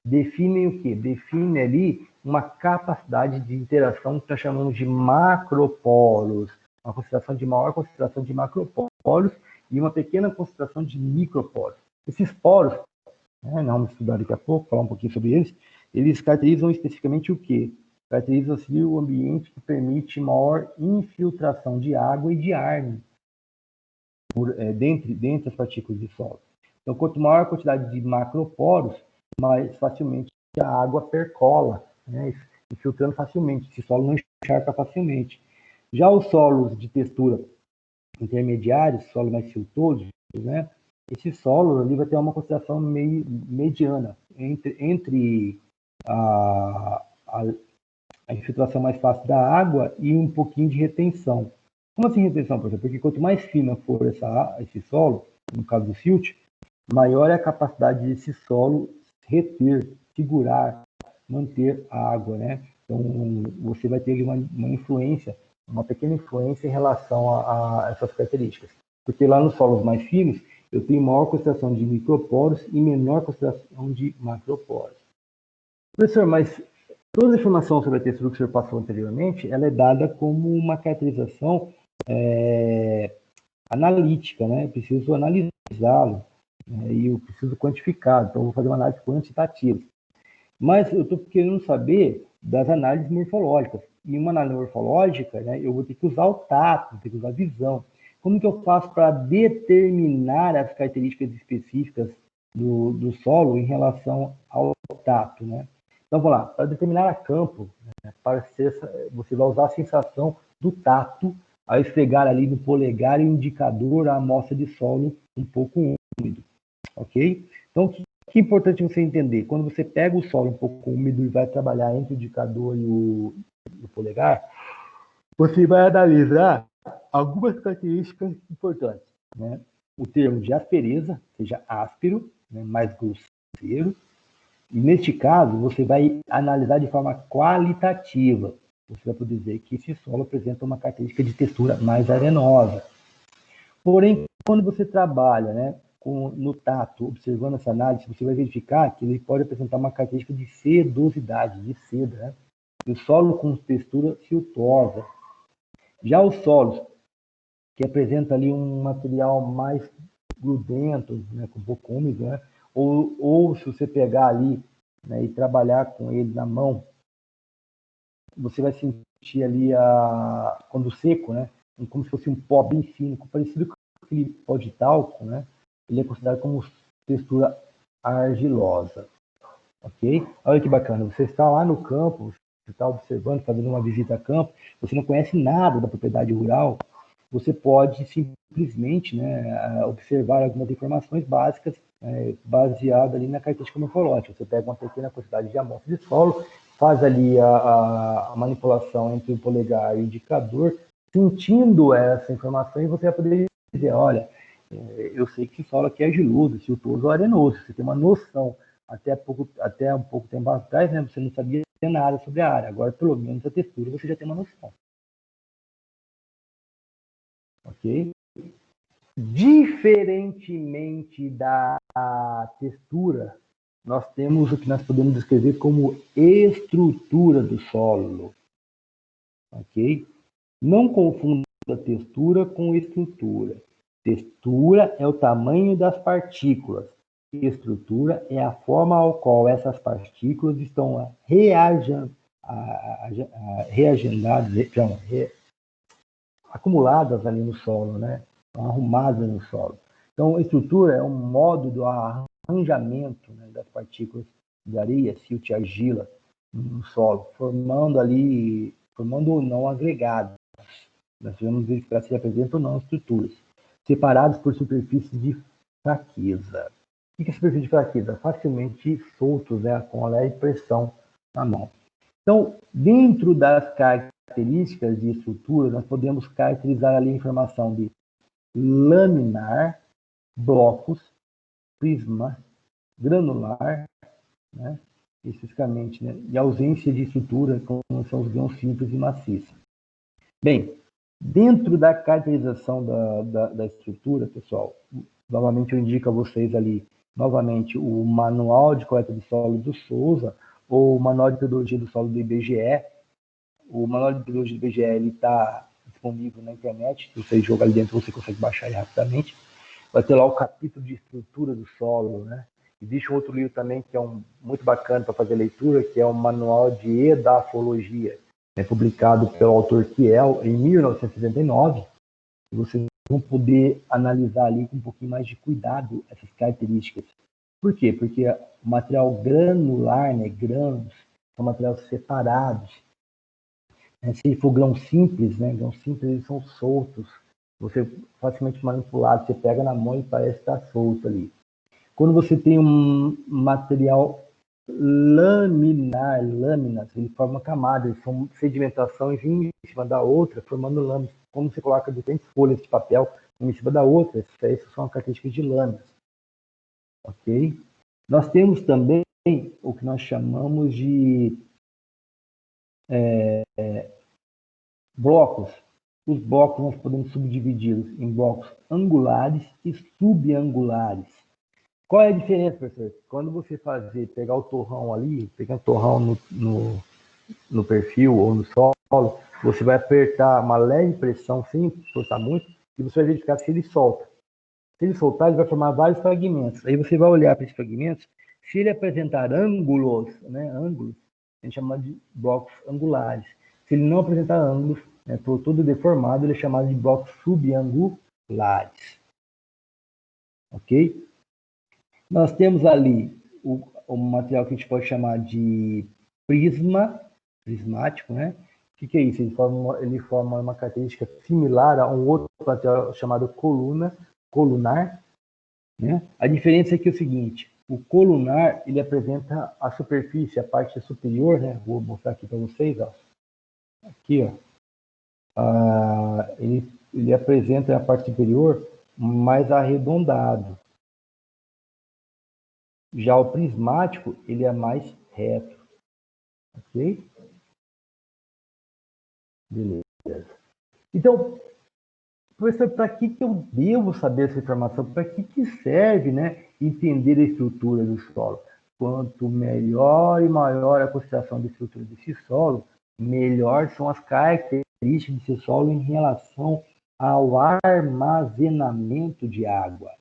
definem o quê? Definem ali uma capacidade de interação que nós chamamos de macroporos, uma concentração de maior concentração de macroporos e uma pequena concentração de microporos. Esses poros, né, nós vamos estudar daqui a pouco, falar um pouquinho sobre eles caracterizam especificamente o quê? Caracteriza-se o ambiente que permite maior infiltração de água e de ar, né, dentre as partículas de solo. Então, quanto maior a quantidade de macroporos, mais facilmente a água percola, né, infiltrando facilmente. Esse solo não encharca facilmente. Já os solos de textura intermediários, solos mais siltosos, né, esse solo ali vai ter uma concentração meio mediana entre a infiltração mais fácil da água e um pouquinho de retenção. Como assim retenção, professor? Porque quanto mais fina for esse solo, no caso do silt, maior é a capacidade desse solo reter, segurar, manter a água, né? Então, você vai ter uma influência, uma pequena influência em relação a essas características. Porque lá nos solos mais finos, eu tenho maior concentração de microporos e menor concentração de macroporos. Professor, mas toda a informação sobre a textura que o senhor passou anteriormente, ela é dada como uma caracterização analítica, né? Eu preciso analisá-lo, né? E eu preciso quantificar, então eu vou fazer uma análise quantitativa. Mas eu estou querendo saber das análises morfológicas. E uma análise morfológica, né, eu vou ter que usar o tato, vou ter que usar a visão. Como que eu faço para determinar as características específicas do solo em relação ao tato, né? Então, vamos lá. Para determinar a campo, né, você vai usar a sensação do tato ao esfregar ali no polegar e indicador a amostra de solo um pouco úmido, ok? Então, o que é importante você entender? Quando você pega o solo um pouco úmido e vai trabalhar entre o indicador e o polegar, você vai analisar algumas características importantes, né? O termo de aspereza, seja áspero, né, mais grosseiro. E neste caso, você vai analisar de forma qualitativa. Você vai poder dizer que esse solo apresenta uma característica de textura mais arenosa. Porém, quando você trabalha, né, no tato, observando essa análise, você vai verificar que ele pode apresentar uma característica de sedosidade, de seda, né? E o solo com textura filtrosa. Já os solos que apresenta ali um material mais grudento, né, com um pouco úmido, né? Ou se você pegar ali, né, e trabalhar com ele na mão, você vai sentir ali quando seco, né, como se fosse um pó bem fino, parecido com aquele pó de talco, né? Ele é considerado como textura argilosa, ok? Olha que bacana, você está lá no campo, você está observando, fazendo uma visita a campo, você não conhece nada da propriedade rural, você pode simplesmente, né, observar algumas informações básicas baseadas ali na característica morfológica. Você pega uma pequena quantidade de amostra de solo, faz ali a manipulação entre o polegar e o indicador, sentindo essa informação, e você vai poder dizer, olha, eu sei que esse solo aqui é argiloso, siltoso ou arenoso. Você tem uma noção. Até um pouco tempo atrás, né, você não sabia nada sobre a área. Agora, pelo menos a textura, você já tem uma noção. Ok? Diferentemente da textura, nós temos o que nós podemos descrever como estrutura do solo. Ok? Não confunda textura com estrutura. Textura é o tamanho das partículas. Estrutura é a forma ao qual essas partículas estão acumuladas ali no solo, né? Arrumadas no solo. Então, a estrutura é um modo do arranjamento, né, das partículas de areia, silt e argila no solo, formando ou não agregados. Nós vamos verificar se apresentam ou não estruturas, separados por superfícies de fraqueza. O que é superfície de fraqueza? Facilmente soltos, né, com a leve pressão na mão. Então, dentro das características de estrutura, nós podemos caracterizar ali a informação de laminar, blocos, prisma, granular, né, especificamente, né, e ausência de estrutura, como são os grãos simples e maciços. Bem, dentro da caracterização da estrutura, pessoal, novamente eu indico a vocês ali, novamente, o Manual de Coleta de Solo do Souza, ou o Manual de Pedologia do Solo do IBGE. O Manual de Pedologia do IBGE está disponível na internet, se você jogar ali dentro, você consegue baixar ele rapidamente. Vai ter lá o capítulo de estrutura do solo, né? Existe um outro livro também que é muito bacana para fazer leitura, que é o Manual de Edafologia, publicado pelo autor Kiel em 1969. E vocês vão poder analisar ali com um pouquinho mais de cuidado essas características. Por quê? Porque o material granular, né, grãos, são materiais separados. Se for grão simples, né, grãos simples eles são soltos. Você facilmente manipulado, você pega na mão e parece estar solto ali. Quando você tem um material lâminas, ele forma camadas, são sedimentações uma em cima da outra, formando lâminas, como você coloca diferentes folhas de papel uma em cima da outra, essas são características de lâminas, ok? Nós temos também o que nós chamamos de blocos. Os blocos nós podemos subdividi-los em blocos angulares e subangulares. Qual é a diferença, professor? Quando você pegar o torrão ali, pegar o torrão no perfil ou no solo, você vai apertar uma leve pressão, sem forçar muito, e você vai verificar se ele solta. Se ele soltar, ele vai formar vários fragmentos. Aí você vai olhar para esses fragmentos, se ele apresentar ângulos, a gente chama de blocos angulares. Se ele não apresentar ângulos, todo deformado, ele é chamado de blocos subangulares. Ok? Nós temos ali o material que a gente pode chamar de prismático, né? O que é isso? Ele forma uma característica similar a um outro material chamado colunar, né? A diferença é que é o seguinte, o colunar, ele apresenta a superfície, a parte superior, né? Vou mostrar aqui para vocês, ó. Aqui, ó. Ele apresenta a parte superior mais arredondado. Já o prismático, ele é mais reto. Ok? Beleza. Então, professor, para que eu devo saber essa informação? Para que serve, né, entender a estrutura do solo? Quanto melhor e maior a consideração da estrutura desse solo, melhor são as características desse solo em relação ao armazenamento de água.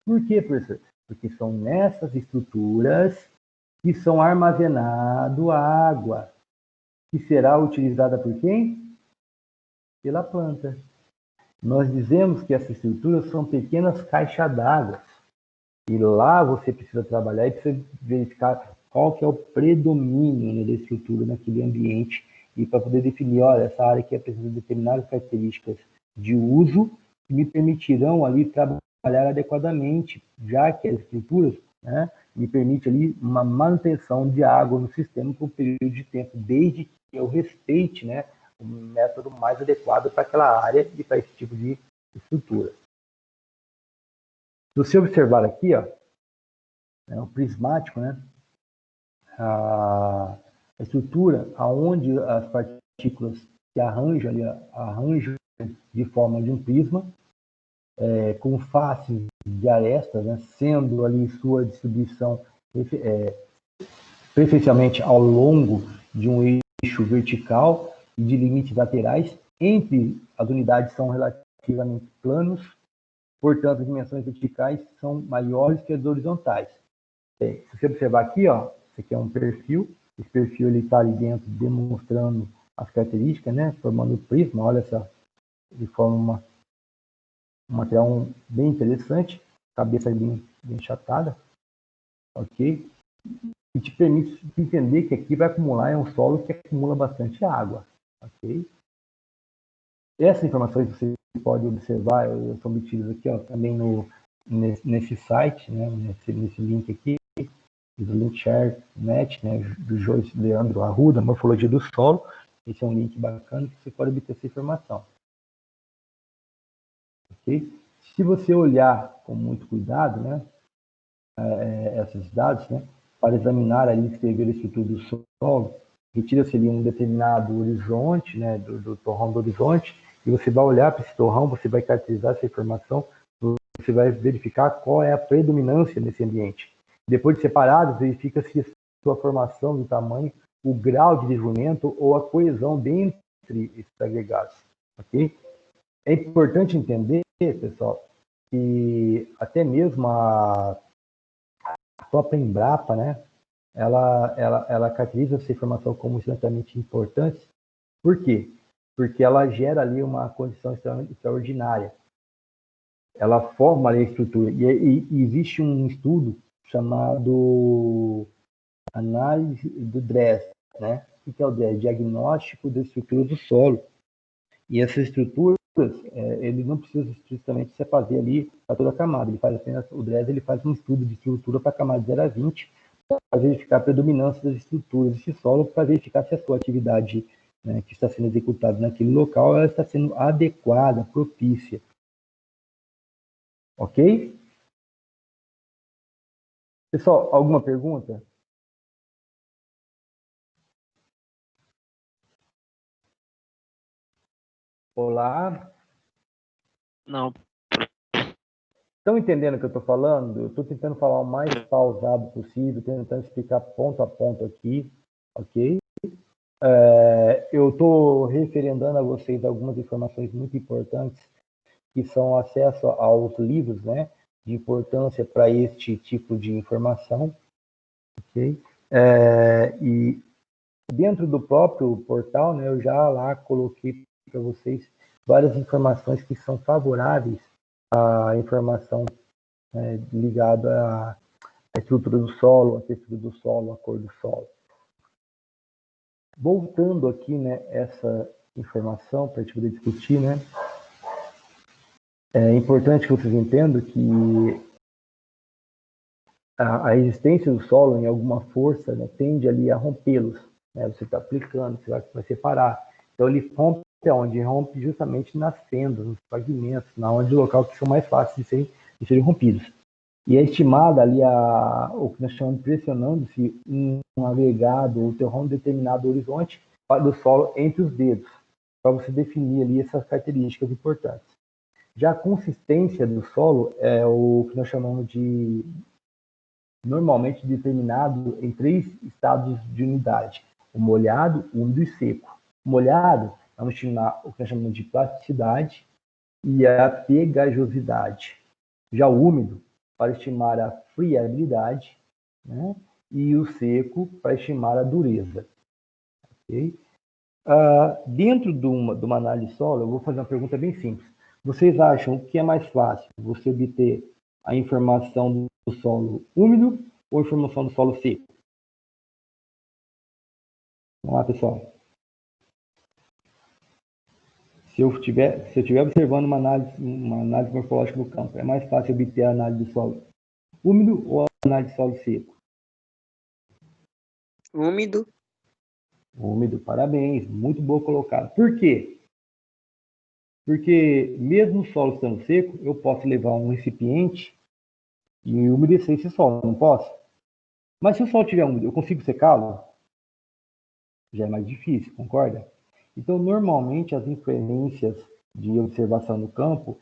Por quê, professor? Porque são nessas estruturas que são armazenado a água, que será utilizada por quem? Pela planta. Nós dizemos que essas estruturas são pequenas caixas d'água. E lá você precisa trabalhar e precisa verificar qual que é o predomínio, né, da estrutura naquele ambiente e para poder definir, olha, essa área aqui apresenta determinadas características de uso que me permitirão ali trabalhar adequadamente, já que as estruturas, né, me permite ali uma manutenção de água no sistema por um período de tempo, desde que eu respeite, né, o método mais adequado para aquela área e para esse tipo de estrutura. Se você observar aqui, ó, o prismático, né, a estrutura aonde as partículas se arranjam de forma de um prisma, com faces de arestas, né, sendo ali sua distribuição preferencialmente ao longo de um eixo vertical e de limites laterais. Entre as unidades são relativamente planos, portanto, as dimensões verticais são maiores que as horizontais. Se você observar aqui, ó, esse aqui é um perfil, esse perfil está ali dentro demonstrando as características, né, formando o prisma, olha só, ele forma um material bem interessante, cabeça bem achatada, ok? E te permite entender que aqui vai acumular, é um solo que acumula bastante água, ok? Essas informações você pode observar, são obtidas aqui, ó, também nesse site, né, nesse link aqui, do Linkshare.net, né, do Joyce Leandro Arruda, Morfologia do Solo. Esse é um link bacana que você pode obter essa informação. Okay? Se você olhar com muito cuidado, né, esses dados, né, para examinar ali, escrever a estrutura do solo, retira-se ali um determinado horizonte, né, do torrão do horizonte, e você vai olhar para esse torrão, você vai caracterizar essa informação, você vai verificar qual é a predominância nesse ambiente. Depois de separado, verifica se a sua formação do tamanho, o grau de desenvolvimento ou a coesão dentre esses agregados. Okay? É importante entender, pessoal, que até mesmo a própria Embrapa, né, ela caracteriza essa informação como extremamente importante. Por quê? Porque ela gera ali uma condição extraordinária. Ela forma ali a estrutura. E existe um estudo chamado análise do DRESS, né? O que é o DRESS? Diagnóstico da estrutura do solo. E essas estruturas, ele não precisa estritamente se fazer ali para toda a camada. Ele faz apenas, o DRESS ele faz um estudo de estrutura para a camada 0 a 20, para verificar a predominância das estruturas desse solo, para verificar se a sua atividade, né, que está sendo executada naquele local, ela está sendo adequada, propícia. Ok? Pessoal, alguma pergunta? Olá? Não. Estão entendendo o que eu estou falando? Eu estou tentando falar o mais pausado possível, tentando explicar ponto a ponto aqui, ok? Eu estou referendando a vocês algumas informações muito importantes, que são acesso aos livros, né, de importância para este tipo de informação, ok? E dentro do próprio portal, né, eu já lá coloquei para vocês várias informações que são favoráveis à informação, né, ligada à estrutura do solo, a textura do solo, a cor do solo. Voltando aqui, né, essa informação para a gente poder discutir, né, é importante que vocês entendam que a resistência do solo em alguma força, né, tende ali a rompê-los. Né, você está aplicando, você vai separar. Então ele rompe onde? Rompe justamente nas fendas, nos fragmentos, na onde local que são mais fáceis de serem rompidos. E é estimada ali o que nós chamamos de pressionando-se um agregado ou terreno um determinado horizonte do solo entre os dedos, para você definir ali essas características importantes. Já a consistência do solo é o que nós chamamos de, normalmente determinado em 3 estados de unidade: o molhado, úmido e seco. O molhado, vamos estimar o que nós chamamos de plasticidade e a pegajosidade. Já o úmido, para estimar a friabilidade, né? E o seco, para estimar a dureza. Okay? Dentro de uma análise de solo, eu vou fazer uma pergunta bem simples. Vocês acham que é mais fácil você obter a informação do solo úmido ou a informação do solo seco? Vamos lá, pessoal. Se eu estiver observando uma análise morfológica do campo, é mais fácil obter a análise do solo úmido ou a análise do solo seco? Úmido. Úmido, parabéns, muito boa colocada. Por quê? Porque mesmo o solo estando seco, eu posso levar um recipiente e umedecer esse solo, não posso? Mas se o solo estiver úmido, eu consigo secá-lo? Já é mais difícil, concorda? Então, normalmente, as inferências de observação no campo,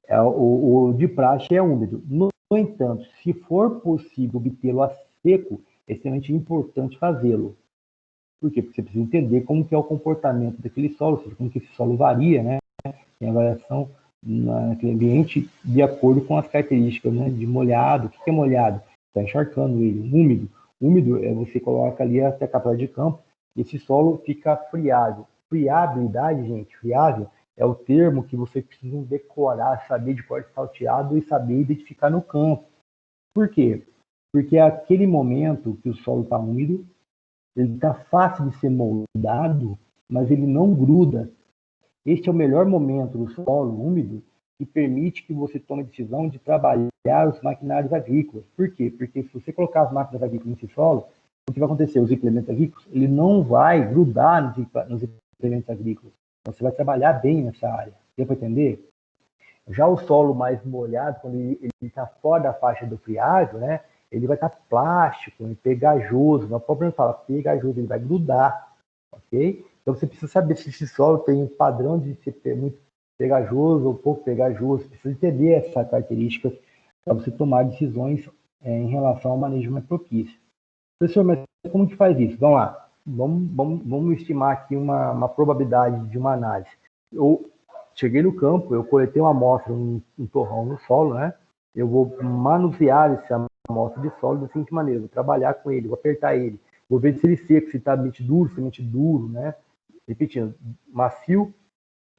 o de praxe é úmido. No entanto, se for possível obtê-lo a seco, é extremamente importante fazê-lo. Por quê? Porque você precisa entender como que é o comportamento daquele solo, ou seja, como que esse solo varia, né? Tem a variação naquele ambiente de acordo com as características, né? De molhado. O que é molhado? Está encharcando ele. Úmido. Úmido é você coloca ali até a capela de campo, e esse solo fica friável. Friabilidade, gente, friável, é o termo que você precisa decorar, saber de cor salteado e saber identificar no campo. Por quê? Porque é aquele momento que o solo está úmido, ele está fácil de ser moldado, mas ele não gruda. Este é o melhor momento do solo úmido que permite que você tome a decisão de trabalhar os maquinários agrícolas. Por quê? Porque se você colocar as máquinas agrícolas nesse solo, o que vai acontecer? Os implementos agrícolas, ele não vai grudar nos implementos agrícolas. Então, você vai trabalhar bem nessa área. Deu para entender? Já o solo mais molhado, quando ele está fora da faixa do friável, né? Ele vai estar plástico, pegajoso. O próprio fala pegajoso, ele vai grudar, ok? Então você precisa saber se esse solo tem um padrão de ser muito pegajoso ou pouco pegajoso. Você precisa entender essas características para você tomar decisões em relação ao manejo mais propício. Professor, mas como que faz isso? Vamos lá. Vamos estimar aqui uma probabilidade de uma análise. Eu cheguei no campo, eu coletei uma amostra, um torrão no solo, né? Eu vou manusear essa amostra de solo da seguinte maneira: vou trabalhar com ele, vou apertar ele, vou ver se ele seco, se está mente duro, né? Repetindo, macio,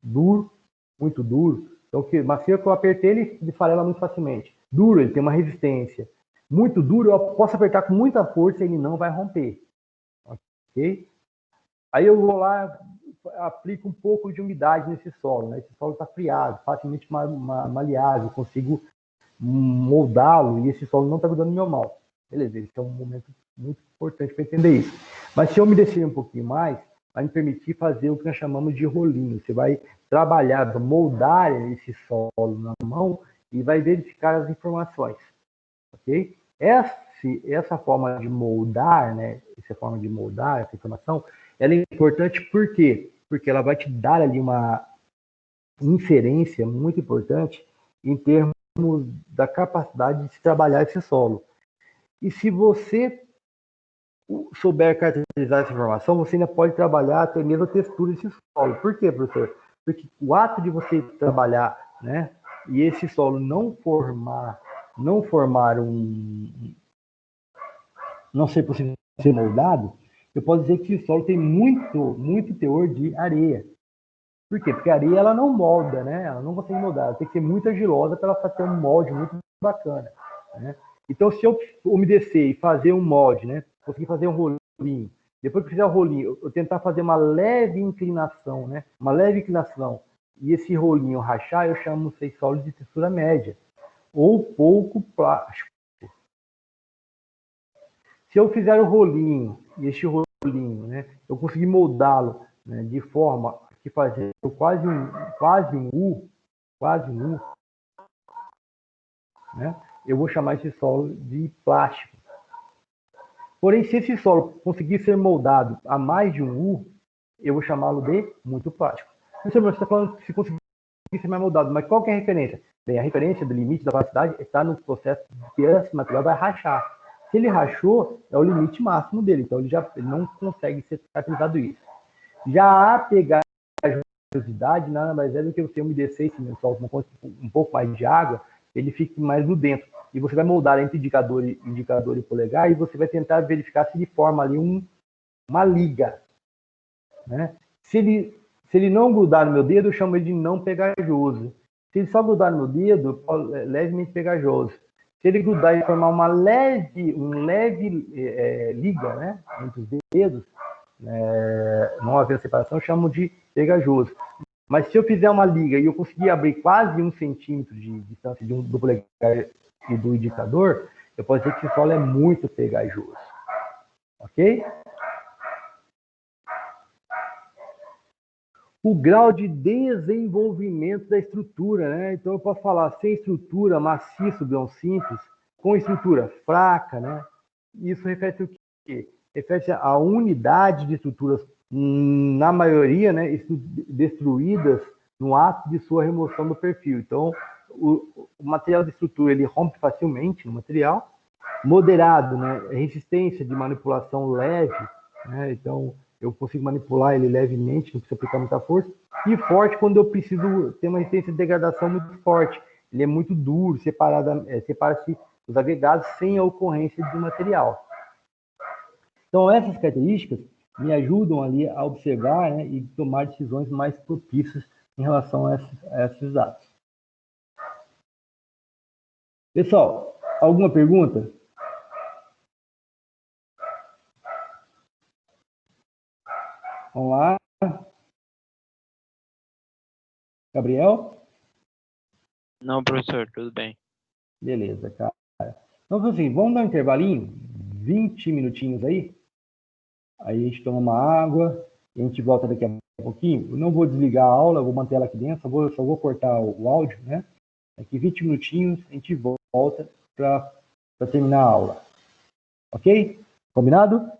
duro, muito duro. Então, macio é que eu apertei, ele farela muito facilmente. Duro, ele tem uma resistência. Muito duro, eu posso apertar com muita força e ele não vai romper. Ok? Aí eu vou lá, aplico um pouco de umidade nesse solo, né? Esse solo está friado, facilmente maleável, consigo moldá-lo e esse solo não está grudando no meu mal. Beleza, esse é um momento Muito importante para entender isso. Mas se eu me descer um pouquinho mais, vai me permitir fazer o que nós chamamos de rolinho. Você vai trabalhar, moldar esse solo na mão e vai verificar as informações, ok? Essa forma de moldar, né? Essa forma de moldar essa informação, ela é importante por quê? Porque ela vai te dar ali uma inferência muito importante em termos da capacidade de se trabalhar esse solo. E se você souber caracterizar essa informação, você ainda pode trabalhar até mesmo a textura desse solo. Por quê, professor? Porque o ato de você trabalhar, né, e esse solo não formar não ser possível ser moldado, eu posso dizer que esse solo tem muito teor de areia. Por quê? Porque a areia ela não molda, né? Ela não consegue moldar. Ela tem que ser muito argilosa para ela ter um molde muito bacana, né? Então, se eu umedecer e fazer um molde, né? Conseguir fazer um rolinho. Depois que fizer o rolinho, eu tentar fazer uma leve inclinação, né? Uma leve inclinação. E esse rolinho rachar, eu chamo esse solo de textura média. Ou pouco plástico. Se eu fizer o rolinho, e este rolinho, né? Eu conseguir moldá-lo, né, de forma que fazer quase um U, né? Eu vou chamar esse solo de plástico. Porém, se esse solo conseguir ser moldado a mais de um U, eu vou chamá-lo de muito plástico. Você está falando que se conseguir ser mais moldado, mas qual que é a referência? Bem, a referência do limite da plasticidade está no processo que esse material vai rachar. Se ele rachou, é o limite máximo dele, então ele não consegue ser caracterizado isso. Já a pegajosidade nada mais é do que você umedecer esse lençol com um pouco mais de água, ele fica mais no dentro. E você vai moldar entre indicador e polegar e você vai tentar verificar se ele forma ali uma liga. Né? Se ele não grudar no meu dedo, eu chamo ele de não pegajoso. Se ele só grudar no meu dedo, levemente pegajoso. Se ele grudar e formar uma leve liga, né, entre os dedos, não havendo separação, eu chamo de pegajoso. Mas se eu fizer uma liga e eu conseguir abrir quase 1 centímetro de distância do polegar e do indicador, eu posso dizer que esse solo é muito pegajoso. Ok? O grau de desenvolvimento da estrutura, né? Então eu posso falar sem estrutura, maciço, grão simples, com estrutura fraca, né? Isso refere-se ao quê? Refere-se à unidade de estruturas, na maioria, né, destruídas no ato de sua remoção do perfil. Então, o material de estrutura ele rompe facilmente no material, moderado, né? Resistência de manipulação leve, né? Então eu consigo manipular ele levemente, não precisa aplicar muita força. E forte quando eu preciso ter uma resistência de degradação muito forte. Ele é muito duro, separa-se os agregados sem a ocorrência de material. Então essas características me ajudam ali a observar, né, e tomar decisões mais propícias em relação a esses dados. Pessoal, alguma pergunta? Vamos lá. Gabriel? Não, professor, tudo bem. Beleza, cara. Então, assim, vamos dar um intervalinho, 20 minutinhos aí. Aí a gente toma uma água e a gente volta daqui a pouquinho. Eu não vou desligar a aula, vou manter ela aqui dentro, só vou cortar o áudio, né? Daqui 20 minutinhos a gente volta para terminar a aula. Ok? Combinado?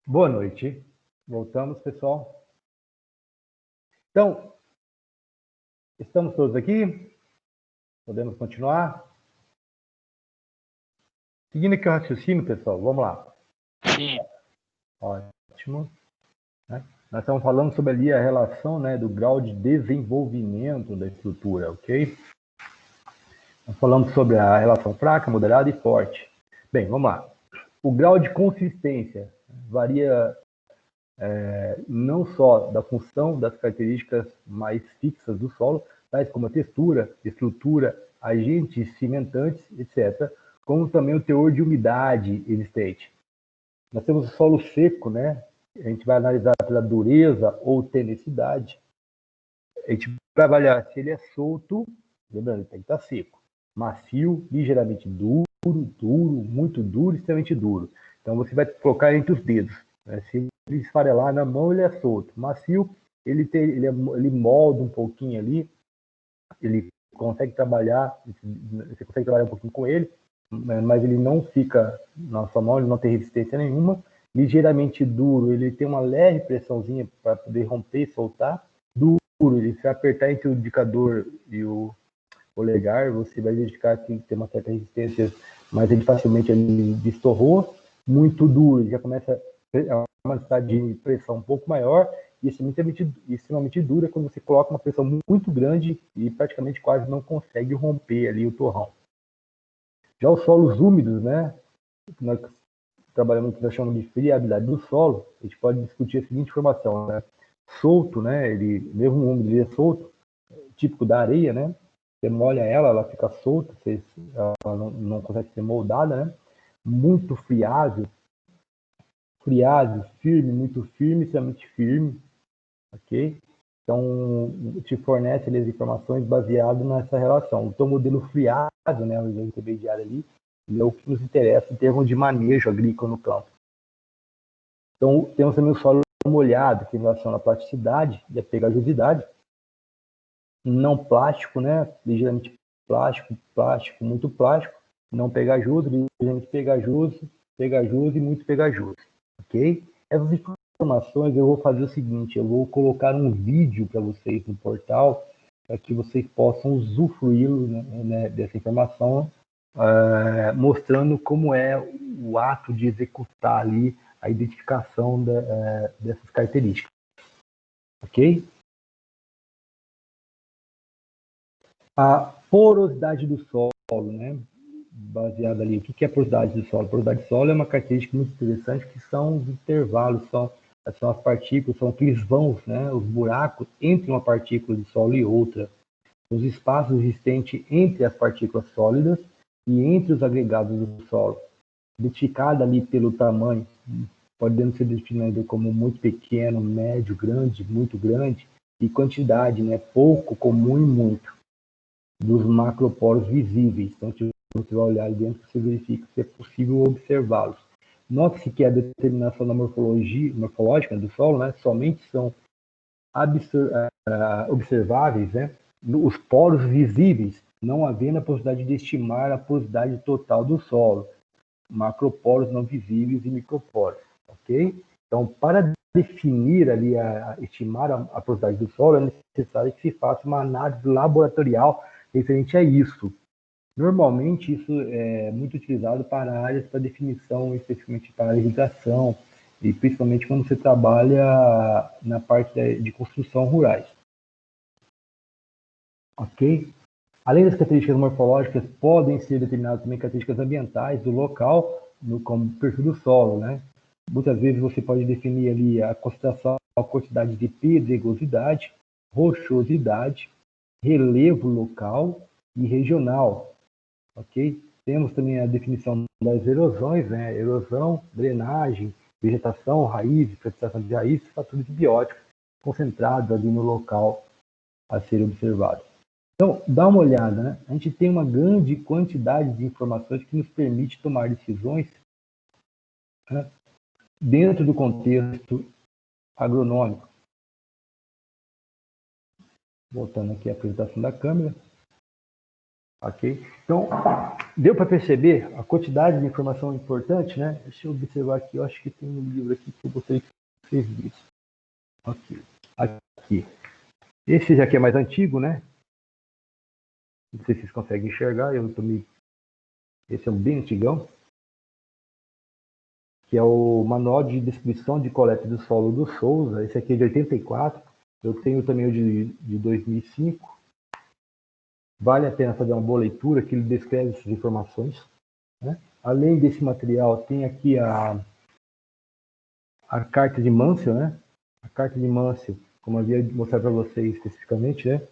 Boa noite. Voltamos, pessoal. Então, estamos todos aqui? Podemos continuar? Seguindo aqui o raciocínio, pessoal, vamos lá. Sim, Ótimo. Nós estamos falando sobre ali a relação, né, do grau de desenvolvimento da estrutura, ok? Nós falamos sobre a relação fraca, moderada e forte. Bem, vamos lá. O grau de consistência varia não só da função das características mais fixas do solo, tais como a textura, estrutura, agentes cimentantes, etc., como também o teor de umidade existente. Nós temos o solo seco, né? A gente vai analisar pela dureza ou tenacidade. A gente vai avaliar se ele é solto, lembrando, ele tem que estar seco, macio, ligeiramente duro, muito duro, extremamente duro. Então você vai colocar entre os dedos. Né? Se ele esfarelar na mão, ele é solto. Macio, ele molda um pouquinho ali, ele consegue trabalhar, você consegue trabalhar um pouquinho com ele, mas ele não fica na sua mão, ele não tem resistência nenhuma. Ligeiramente duro, ele tem uma leve pressãozinha para poder romper e soltar. Duro, ele se apertar entre o indicador e o polegar, você vai identificar que tem uma certa resistência, mas ele facilmente ele destorrou. Muito duro, ele já começa a uma necessidade de pressão um pouco maior, e extremamente duro é quando você coloca uma pressão muito grande e praticamente quase não consegue romper ali o torrão. Já os solos úmidos, né, que nós trabalhamos que nós chamamos de friabilidade do solo, a gente pode discutir a seguinte informação, né? Solto, né, ele, mesmo úmido, ele é solto, típico da areia, né? Você molha ela, ela fica solta, ela não consegue ser moldada, né? Muito friável, firme, muito firme, extremamente firme, ok? Então, te fornece ali as informações baseadas nessa relação. Então, o modelo friável, né, o intermediário ali, ele é o que nos interessa em termos de manejo agrícola no campo. Então, temos também o solo molhado, que relaciona a plasticidade e a pegajosidade. Não plástico, né, ligeiramente plástico, muito plástico. Não pegajoso, ligeiramente pegajoso e muito pegajoso, ok? Essas informações eu vou fazer o seguinte, eu vou colocar um vídeo para vocês no portal, para que vocês possam usufruir, né, dessa informação, mostrando como é o ato de executar ali a identificação dessas características, ok? A porosidade do solo, né? Baseada ali, o que é a porosidade do solo? A porosidade do solo é uma característica muito interessante, que são os intervalos, são as partículas, são aqueles vãos, né? Os buracos entre uma partícula de solo e outra, os espaços existentes entre as partículas sólidas e entre os agregados do solo, identificada ali pelo tamanho, podendo ser definido como muito pequeno, médio, grande, muito grande, e quantidade, né? Pouco, comum e muito, dos macroporos visíveis. Então, você vai olhar ali dentro, você verifica se é possível observá-los. Note-se que a determinação da morfológica do solo, né, somente são observáveis, né, os poros visíveis, não havendo a possibilidade de estimar a porosidade total do solo, macroporos não visíveis e microporos, ok? Então, para definir ali, estimar a porosidade do solo, é necessário que se faça uma análise laboratorial referente a isso. Normalmente, isso é muito utilizado para áreas para definição, especificamente para irrigação, e principalmente quando você trabalha na parte de construção rurais. Ok? Além das características morfológicas, podem ser determinadas também características ambientais do local, como o perfil do solo, né? Muitas vezes você pode definir ali a concentração, a quantidade de pedregosidade, rochosidade, relevo local e regional, ok? Temos também a definição das erosões, né? Erosão, drenagem, vegetação, raízes, precipitação de raízes, fatores bióticos concentrados ali no local a ser observado. Então, dá uma olhada, né? A gente tem uma grande quantidade de informações que nos permite tomar decisões, né, dentro do contexto agronômico. Voltando aqui à apresentação da câmera. Ok? Então, deu para perceber a quantidade de informação importante, né? Deixa eu observar aqui, eu acho que tem um livro aqui que eu gostaria que vocês vissem. Ok. Aqui. Esse já aqui é mais antigo, né? Não sei se vocês conseguem enxergar, eu também. Esse é um bem antigão, que é o Manual de Descrição de Coleta do Solo do Souza. Esse aqui é de 84. Eu tenho também o de 2005. Vale a pena fazer uma boa leitura, que ele descreve essas informações, né? Além desse material, tem aqui a carta de Mansell, né? A carta de Mansell, como eu havia mostrado para vocês especificamente, né?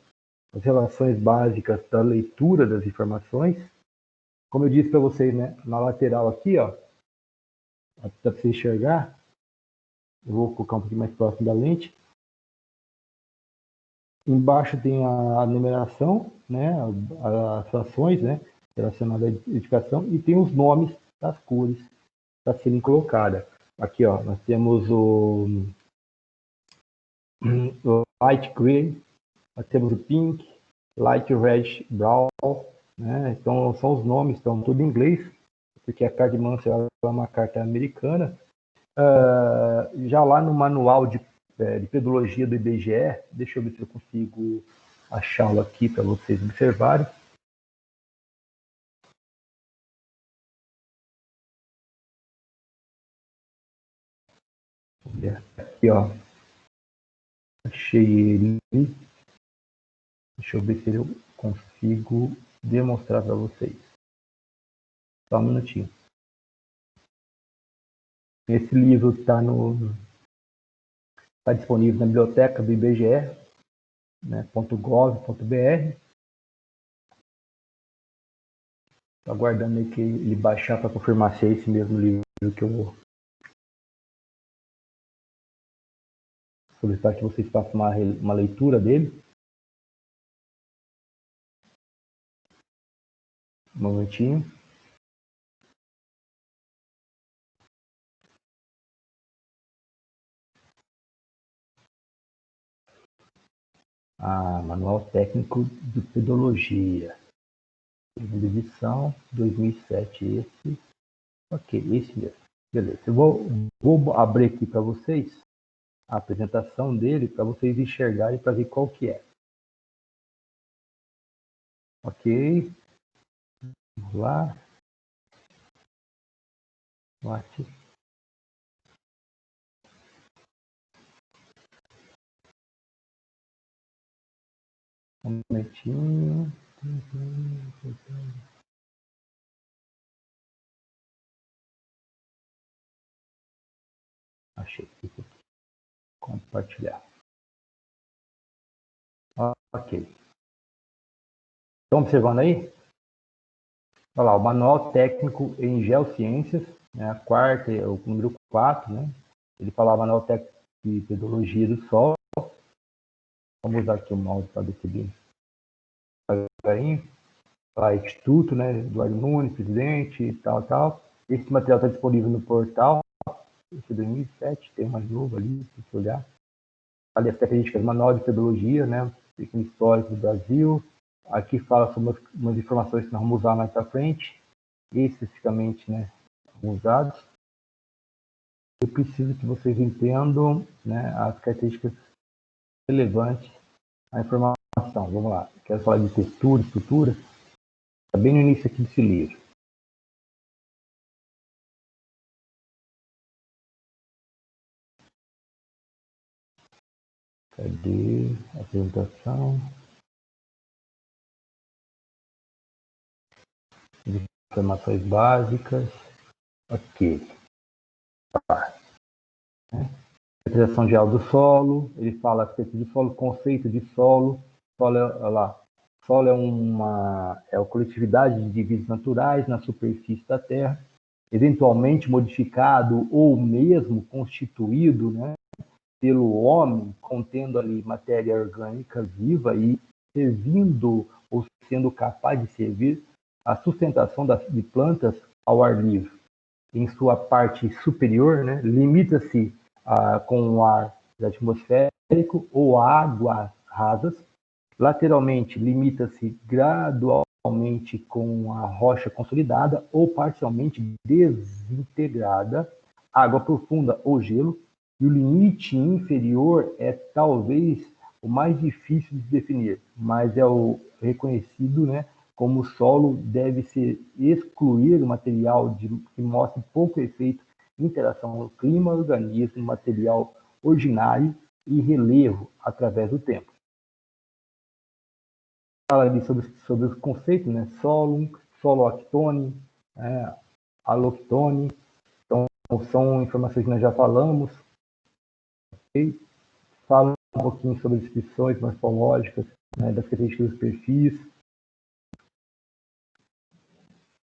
As relações básicas da leitura das informações. Como eu disse para vocês, né? Na lateral aqui, ó, dá para você enxergar. Eu vou colocar um pouquinho mais próximo da lente. Embaixo tem a numeração, né? As ações, né? Relacionadas à edificação, e tem os nomes das cores para serem colocadas. Aqui, ó, nós temos o light grey, nós temos o pink, light red, brown, né? Então são os nomes, estão tudo em inglês, porque a carta de Mansell é uma carta americana. Já lá no manual de pedologia do IBGE, deixa eu ver se eu consigo achá-lo aqui para vocês observarem. Aqui, ó, achei ele. Deixa eu ver se eu consigo demonstrar para vocês. Só um minutinho. Esse livro está disponível na biblioteca do IBGE, né, .gov.br. Estou aguardando aí que ele baixar para confirmar se é esse mesmo livro que eu vou solicitar que vocês façam uma leitura dele. Um momentinho. Manual Técnico de Pedologia. Segunda edição, 2007, esse. Ok, esse mesmo. Beleza. Eu vou abrir aqui para vocês a apresentação dele, para vocês enxergarem, para ver qual que é. Ok. Vamos lá. Aqui. Um momentinho. Achei aqui. Compartilhar. Ok. Estão observando aí? Olha lá, o Manual Técnico em Geociências, né, a quarta, o número 4, né? Ele falava Manual Técnico de Pedologia do Solo. Vamos usar aqui o mouse para decidir. Lá, Instituto, né? Eduardo Nunes, presidente, tal. Esse material está disponível no portal. Esse é 2007, tem mais novo ali, se você olhar. Ali as características, Manual de Pedologia, né? Pequeno histórico do Brasil. Aqui fala sobre umas informações que nós vamos usar mais para frente, especificamente, né? Alguns dados. Eu preciso que vocês entendam, né, as características relevantes à informação. Vamos lá. Quero falar de textura, estrutura. Está bem no início aqui desse livro. Cadê a apresentação? Informações básicas. Ok. Utilização geral do solo. Ele fala a respeito de solo, conceito de solo. Solo Solo é uma coletividade de indivíduos naturais na superfície da Terra, eventualmente modificado ou mesmo constituído, né, pelo homem, contendo ali matéria orgânica viva e servindo ou sendo capaz de servir a sustentação de plantas ao ar livre. Em sua parte superior, né, limita-se com o ar atmosférico ou águas rasas. Lateralmente, limita-se gradualmente totalmente com a rocha consolidada ou parcialmente desintegrada, água profunda ou gelo, e o limite inferior é talvez o mais difícil de definir, mas é o reconhecido, né, como o solo deve se excluir o material que mostre pouco efeito de interação no clima, organismo, material originário e relevo através do tempo. Fala ali sobre os conceitos, né? Solo, soloactone, aloctone. Então, são informações que nós já falamos. Okay? Fala um pouquinho sobre descrições morfológicas, né, das características dos perfis.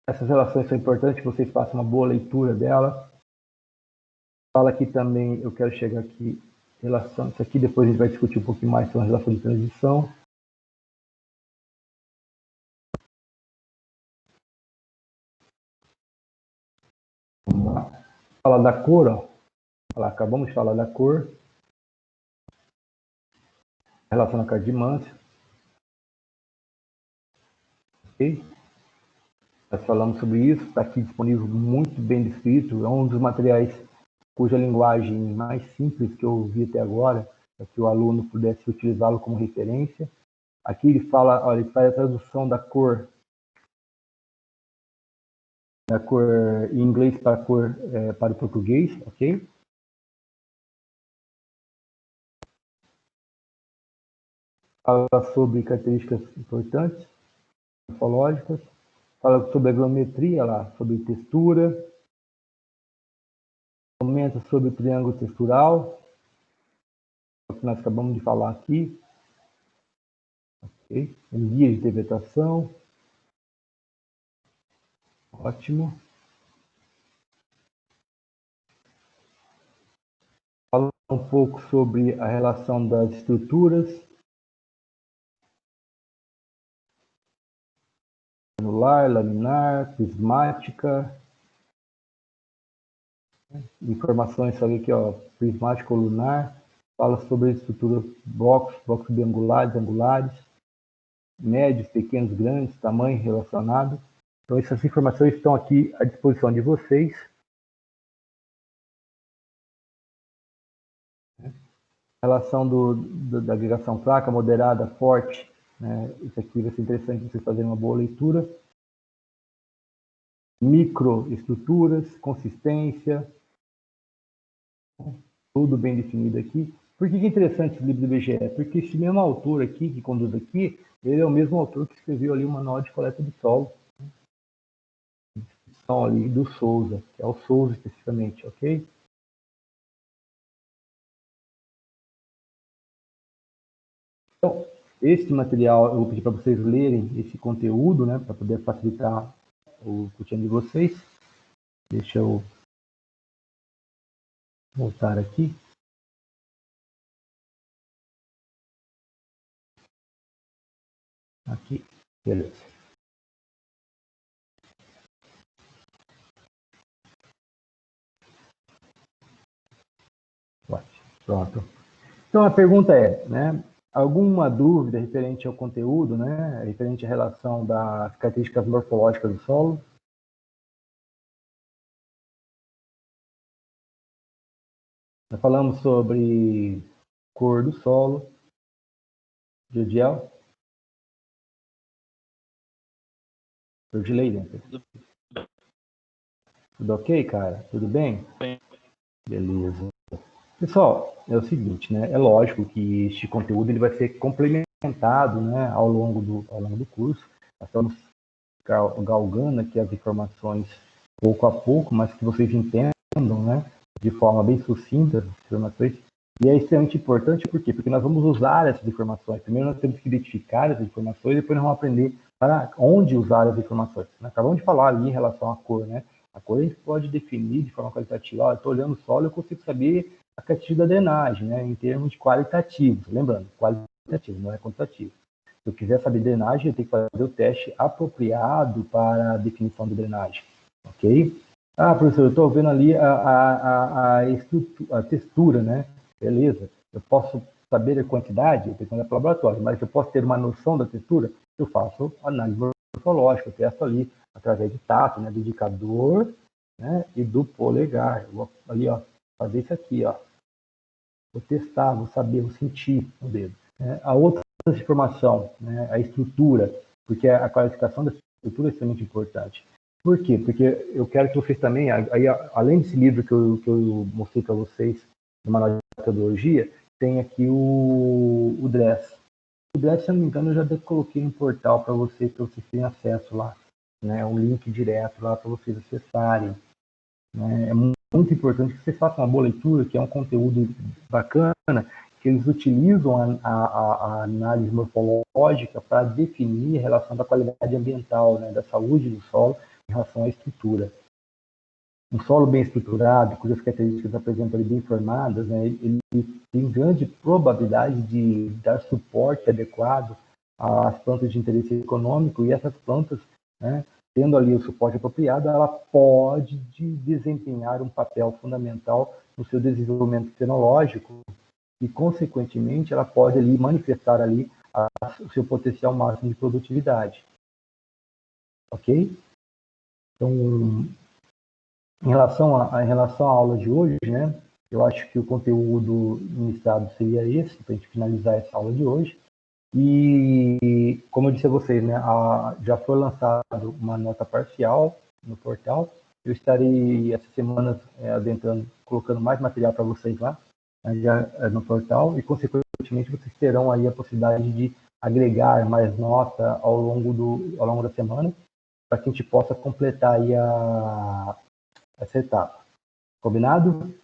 Essas relações são importantes que vocês façam uma boa leitura dela. Fala aqui também, eu quero chegar aqui, relação, isso aqui depois a gente vai discutir um pouquinho mais sobre a relação de transição. Vamos lá. Fala da cor, ó. Acabamos de falar da cor. Relação à cardimância. Ok? Nós falamos sobre isso, está aqui disponível muito bem descrito. É um dos materiais cuja linguagem mais simples que eu vi até agora, para que o aluno pudesse utilizá-lo como referência. Aqui ele fala, olha, ele faz a tradução da cor em inglês para a cor para o português, ok? Fala sobre características importantes, morfológicas, fala sobre a granulometria lá, sobre textura, comenta sobre o triângulo textural, o que nós acabamos de falar aqui, ok? Em guia de interpretação, ótimo. Fala um pouco sobre a relação das estruturas, granular, laminar, prismática, informações sobre aqui, ó, prismático lunar, fala sobre a estrutura blocos biangulares, angulares, médios, pequenos, grandes, tamanho relacionado. Então essas informações estão aqui à disposição de vocês. Relação da agregação fraca, moderada, forte, né? Isso aqui vai ser interessante vocês fazerem uma boa leitura. Microestruturas, consistência, tudo bem definido aqui. Por que é interessante esse livro do IBGE? Porque esse mesmo autor aqui, que conduz aqui, ele é o mesmo autor que escreveu ali o Manual de Coleta de Solo. Descrição ali do Souza, que é o Souza especificamente, ok? Então, esse material, eu vou pedir para vocês lerem esse conteúdo, né, para poder facilitar o cotidiano de vocês. Deixa eu voltar aqui. Aqui, beleza. Pronto. Então a pergunta é, né, alguma dúvida referente ao conteúdo, né, referente à relação das características morfológicas do solo? Nós falamos sobre cor do solo, Jodiel? Jordileide? Tudo ok, cara? Tudo bem? Bem. Beleza. Pessoal, é o seguinte, né? É lógico que este conteúdo ele vai ser complementado, né, ao longo do curso. Nós estamos galgando aqui as informações pouco a pouco, mas que vocês entendam, né, de forma bem sucinta as informações. E é extremamente importante, por quê? Porque nós vamos usar essas informações. Primeiro nós temos que identificar essas informações, depois nós vamos aprender para onde usar as informações. Acabamos de falar ali em relação à cor, né? A cor a gente pode definir de forma qualitativa. Eu estou olhando o solo, eu consigo saber a característica da drenagem, né, em termos de qualitativos. Lembrando, qualitativo, não é quantitativo. Se eu quiser saber drenagem, eu tenho que fazer o teste apropriado para a definição de drenagem. Ok? Ah, professor, eu estou vendo ali a textura, né? Beleza. Eu posso saber a quantidade, eu tenho que mandar para o laboratório, mas eu posso ter uma noção da textura? Eu faço análise morfológica. Eu testo ali através de tato, né, do indicador, né, e do polegar. Eu vou ali, ó, fazer isso aqui, ó. Vou testar, vou saber, vou sentir o dedo. A outra informação, né, a estrutura, porque a qualificação da estrutura é extremamente importante. Por quê? Porque eu quero que vocês também, aí, além desse livro que eu mostrei para vocês, no manual de metodologia, tem aqui o DRESS. O DRESS, se eu não me engano, eu já coloquei no portal para vocês terem acesso lá, né? Um link direto lá para vocês acessarem. Né? É muito importante que vocês façam uma boa leitura, que é um conteúdo bacana, que eles utilizam a análise morfológica para definir a relação da qualidade ambiental, né, da saúde do solo em relação à estrutura. Um solo bem estruturado, cujas características apresentam ali bem formadas, né, ele tem grande probabilidade de dar suporte adequado às plantas de interesse econômico, e essas plantas, né, tendo ali o suporte apropriado, ela pode desempenhar um papel fundamental no seu desenvolvimento fenológico e, consequentemente, ela pode ali manifestar ali o seu potencial máximo de produtividade. Ok? Então, em relação à aula de hoje, né, eu acho que o conteúdo ministrado seria esse, para a gente finalizar essa aula de hoje. E, como eu disse a vocês, né, já foi lançado uma nota parcial no portal. Eu estarei essas semanas adentrando, colocando mais material para vocês lá, já no portal, e, consequentemente, vocês terão aí a possibilidade de agregar mais nota ao longo da semana, para que a gente possa completar aí essa etapa. Combinado?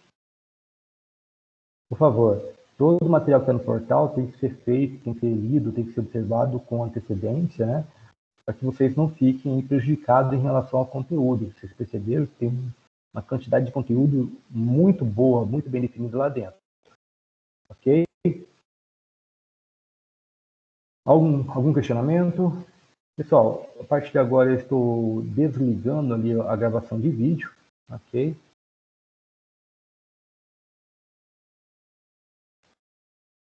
Por favor, todo o material que está no portal tem que ser feito, tem que ser lido, tem que ser observado com antecedência, né? Para que vocês não fiquem prejudicados em relação ao conteúdo. Vocês perceberam que tem uma quantidade de conteúdo muito boa, muito bem definido lá dentro. Ok? Algum questionamento? Pessoal, a partir de agora eu estou desligando ali a gravação de vídeo, ok?